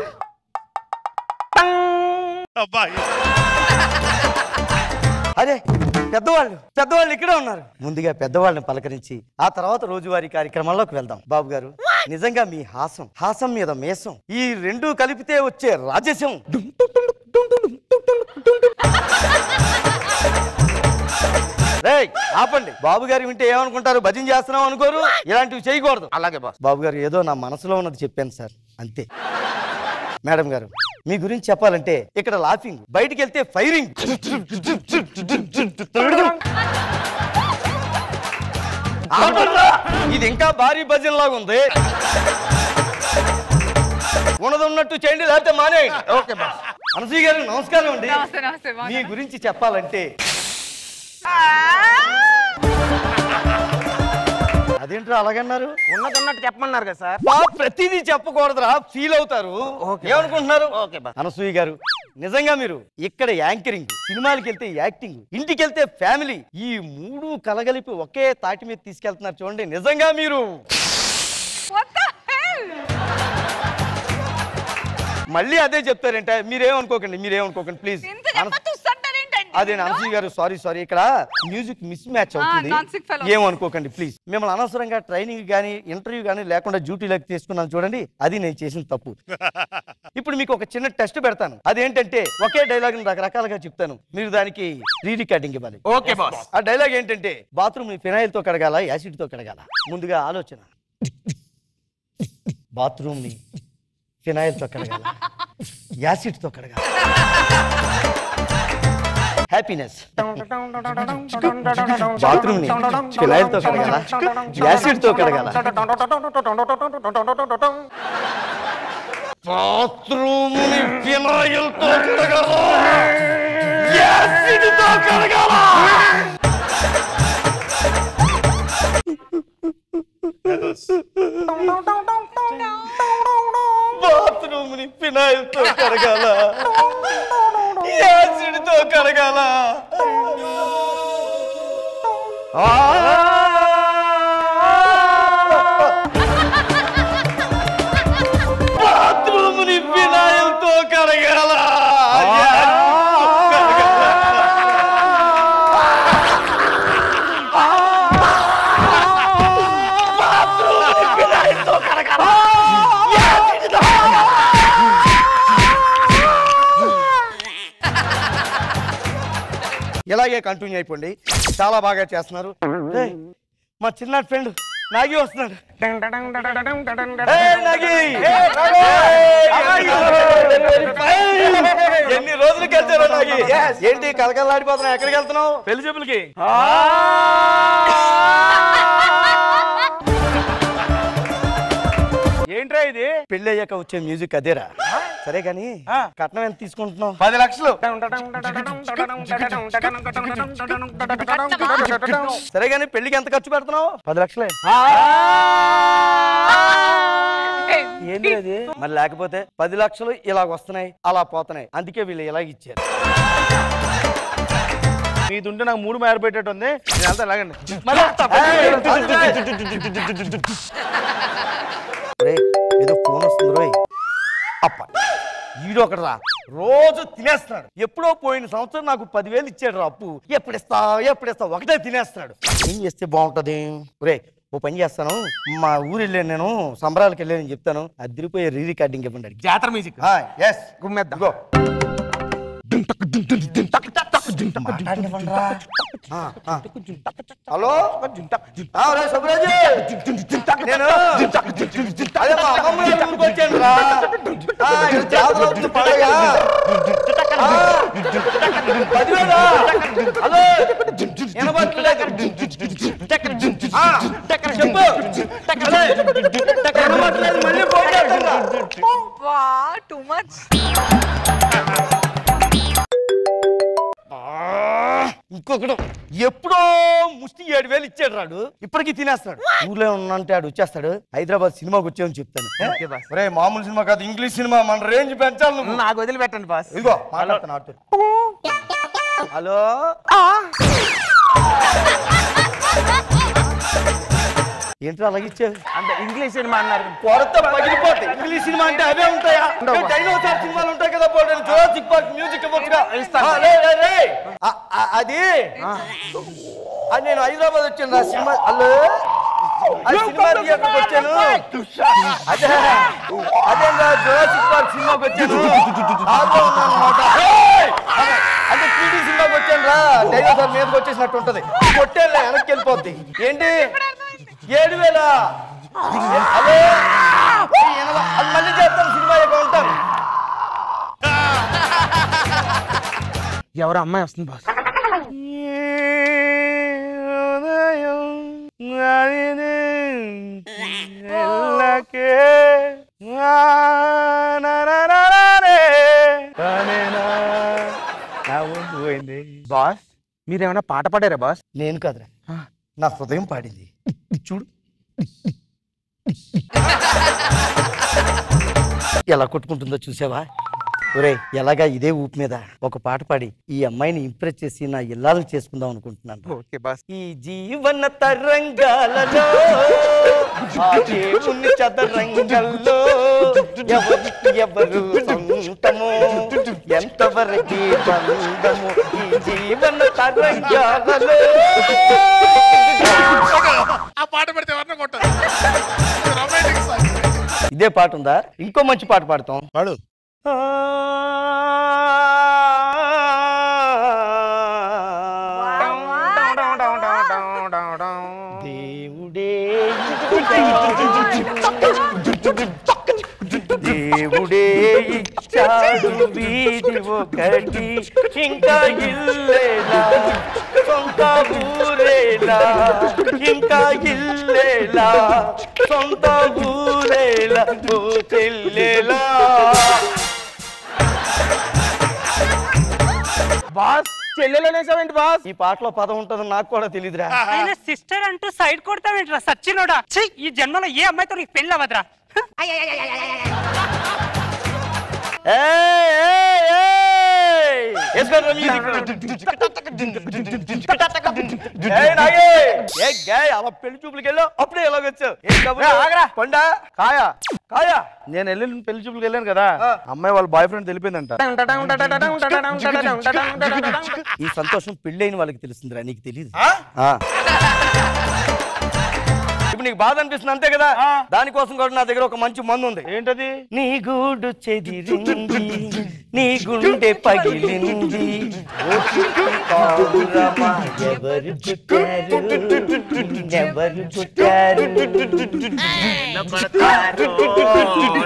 అదే పెద్దవాళ్ళు ఇక్కడే ఉన్నారు. ముందుగా పెద్దవాళ్ళని పలకరించి ఆ తర్వాత రోజువారీ కార్యక్రమాల్లోకి వెళ్దాం. బాబు గారు, నిజంగా మీ హాసం మీద మేసం, ఈ రెండు కలిపితే వచ్చే రాజసం. ఆపండి. బాబు గారు వింటే ఏమనుకుంటారు? భజన చేస్తున్నాం అనుకోరు. ఇలాంటివి చేయకూడదు. అలాగే బాస్. బాబు గారు, ఏదో నా మనసులో ఉన్నది చెప్పాను సార్, అంతే. మేడం గారు, మీ గురించి చెప్పాలంటే ఇక్కడ లాఫింగ్, బయటికి వెళ్తే ఫైరింగ్. ఇది ఇంకా భారీ భజన లాగా ఉంది. ఉన్నట్టు చేయండి, లేకపోతే మానేయండి. Okay boss. అనసూయ గారు నమస్కారం అండి. మీ గురించి చెప్పాలంటే అదేంట్రా అలాగన్నారు? ఉన్నట్టు చెప్పమన్నారు కదా సార్. ప్రతిదీ చెప్పకూడదురా, ఫీల్ అవుతారు. ఏమనుకుంటున్నారు? అనసూయ గారు, నిజంగా మీరు ఇక్కడ యాంకరింగ్, సినిమాలకి వెళ్తే యాక్టింగ్, ఇంటికి వెళ్తే ఫ్యామిలీ, ఈ 3 కలగలిపి ఒకే తాటి మీద తీసుకెళ్తున్నారు చూడండి. నిజంగా మీరు మళ్ళీ అదే చెప్తారంటే మీరేమనుకోకండి ప్లీజ్. అదే అనసూయ గారు, సారీ, ఇక్కడ మ్యూజిక్ మిస్ మ్యాచ్ అవుతుంది, ఏమనుకోకండి ప్లీజ్. మిమ్మల్ని అనవసరంగా ట్రైనింగ్ కానీ ఇంటర్వ్యూ కానీ లేకుండా డ్యూటీలోకి తీసుకున్నాను చూడండి, అది నేను చేసిన తప్పు. ఇప్పుడు మీకు ఒక చిన్న టెస్ట్ పెడతాను. అదేంటంటే ఒకే డైలాగ్ రకరకాలుగా చెప్తాను, మీరు దానికి రీ రికార్డింగ్ ఇవ్వాలి. Okay boss. ఆ డైలాగ్ ఏంటంటే, బాత్రూమ్ ని ఫినాయిల్ తో కడగాల, యాసిడ్ తో కడగాల? ముందుగా ఆలోచన. బాత్రూమ్ ని ఫినాయిల్ తో కడగాల, యాసిడ్ తో కడగాల? హ్యాపీనెస్. బాత్రూమ్ ని ఫినాయిల్ తో కడగాల, యాసిడ్ తో కడగాల? బాత్రూమ్ ని ఫినాయిల్ తో కడగాల, యాసిడ్ తో కడగాల? బాత్రూమ్ ని ఫినాయిల్ తో కడగాల, యాసిడ్ తో కడగాల? బాత్రూమ్ ని ఫినాయిల్ తో కడగాల, ఇలాగే కంటిన్యూ అయిపోండి. చాలా బాగా చేస్తున్నారు. మా చిన్న ఫ్రెండ్ నాగి వస్తున్నాడు. ఎన్ని రోజులకి వెళ్తారో నాగి? ఏంటి కలకలాడిపోతున్నావు? ఎక్కడికి వెళ్తున్నావు? పెళ్లి చూపులకి. ఏంట్రా ఇది? పెళ్లి అయ్యాక వచ్చే మ్యూజిక్ అదేరా. సరే గాని కట్నం ఎంత తీసుకుంటున్నావు? 10 లక్షలు. సరే గాని పెళ్లికి ఎంత ఖర్చు పెడుతున్నావు? 10 లక్షలే. ఏంటి అది? మరి లేకపోతే 10 లక్షలు ఇలాగ వస్తున్నాయి అలా పోతున్నాయి, అందుకే వీళ్ళు ఇలాగ ఇచ్చారు. మీదుంటే నాకు 3 మేర పెట్టేట్టు ఉంది. నేను అంతా లాగండి. ఏదో ఫోన్ వస్తుంది రోయ్. అప్ప ఈడు ఒకటి రా, రోజు తినేస్తున్నాడు. ఎప్పుడో పోయిన సంవత్సరం నాకు 10,000 ఇచ్చాడు రా అప్పు. ఎప్పుడిస్తావు ఒకటే తినేస్తున్నాడు. ఏం చేస్తే బాగుంటది? రే ఓ పని చేస్తాను, మా ఊరు వెళ్ళాను నేను, సంబరాలకు వెళ్ళానని చెప్తాను, అదిరిపోయే రీ రికార్డింగ్ ఇవ్వండి. జాతర మ్యూజిక్. ఎస్ గుమ్మేద్దాం. హలో సుబ్రాజు, నేను అదే మా అమ్మమ్మ ఊరికి వచ్చాను రా. జాతర అవుతుంది పండగ. 10,000. హలో వినబట్టలేదు. చెప్పు. వినబట్టలేదు, మళ్ళీ ఫోన్ చేస్తాను. Too much. ఇంకొకడు ఎప్పుడో ముష్టి 7,000 ఇచ్చాడు రాడు, ఇప్పటికీ తినేస్తాడు. ఊర్లో ఉన్నంటే ఆడు వచ్చేస్తాడు. హైదరాబాద్ సినిమాకి వచ్చామని చెప్తాను. రే మామూలు సినిమా కాదు, ఇంగ్లీష్ సినిమా. మన రేంజ్ పెంచాలి నువ్వు. నాకు వదిలిపెట్టండి బాస్. ఇదిగో మాట్లాడుతున్నా. హలో ఏంట్రా అలాగిచ్చావు? అంటే ఇంగ్లీష్ సినిమా అన్నారు. కొరత పగిలిపోతాయి. ఇంగ్లీష్ సినిమా అంటే అవే ఉంటాయా? డైనోసార్ సినిమాలు ఉంటాయి కదా, జురాసిక్ పార్క్ మ్యూజిక్ అది. నేను హైదరాబాద్ వచ్చాను రా సినిమా. హలో సినిమా థియేటర్కి వచ్చాను. అదే జురాసిక్ పార్క్ సినిమాకి వచ్చాను. అంటే 3D సినిమాకి వచ్చాను రా. డైనోసార్ మీదకి వచ్చేసినట్టు ఉంటది. కొట్టేళ్ళ వెనక్కి వెళ్ళిపోద్ది. ఏంటి 7,000? అదే మళ్ళీ చేస్తాను, సినిమా ఉంటాను. ఎవరు అమ్మాయి వస్తుంది బాస్? బాస్ మీరేమైనా పాట పాడారా బాస్? నేను కాదురా, నా హృదయం పాడింది. చూడు ఎలా కొట్టుకుంటుందో చూసావా? ఒరే ఎలాగా ఇదే ఊపు మీద ఒక పాట పాడి ఈ అమ్మాయిని ఇంప్రెస్ చేసి నా ఇల్లాలను చేసుకుందాం అనుకుంటున్నాను. Okay boss. ఈ జీవన తరంగాలలో ఆ దేవుని చదరంగంలో ఎవరికి ఎవరు సొంతమో ఎంతవరకు బంధము ఈ జీవన తరంగాలలో. ఆ పాట పడితే ఎవరిని కొట్టదు. ఇదే పాట ఉందా? ఇంకో మంచి పాట పాడతాం. పాడు. దేవుడే దేవుడే ఇచ్చాడు వీధి ఒకటి, ఇంకా ఇల్లేలా సొంత ఊరేలా, ఇంకా ఇల్లేలా సొంత ఊరేలా ఓ చెల్లెలా. బాస్ చెల్లెలనేసావేంటి బాస్? ఈ పాటలో పదం ఉంటుందని నాకు కూడా తెలియదురా. ఆయన సిస్టర్ అంటూ సైడ్ కొడతావేంట్రా సచ్చినోడా? ఈ జన్మలో ఏ అమ్మాయితో నీకు పెళ్ళి అవ్వదురా. అలా పెళ్లి చూపులకి వెళ్ళావు, అప్పుడే ఎలాగొచ్చావు? కొండ కాయా కాయా. నేను వెళ్ళిన పెళ్లి చూపులకు వెళ్ళాను కదా, అమ్మాయి వాళ్ళ బాయ్ ఫ్రెండ్ తెలిపిందంట. ఈ సంతోషం పెళ్ళైన వాళ్ళకి తెలుస్తుందిరా, నీకు తెలియదు. ఇప్పుడు నీకు బాధ అనిపిస్తుంది అంతే కదా, దానికోసం కూడా నా దగ్గర ఒక మంచి మందు ఉంది. ఏంటది? నీ గూడు చెదిరింది, నీ గుండె పగిలింది, ఎవరు పుట్టారు ఎవరు కొట్టారు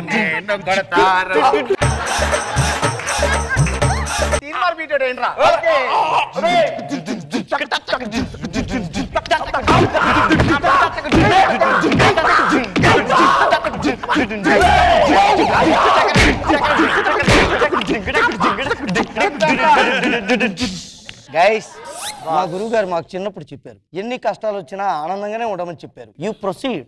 నేను కొడతారు తీర్మార్ బీటాడు ఏంట్రా గైస్ మా గురువు గారు మాకు చిన్నప్పుడు చెప్పారు ఎన్ని కష్టాలు వచ్చినా ఆనందంగానే ఉండమని చెప్పారు. You proceed.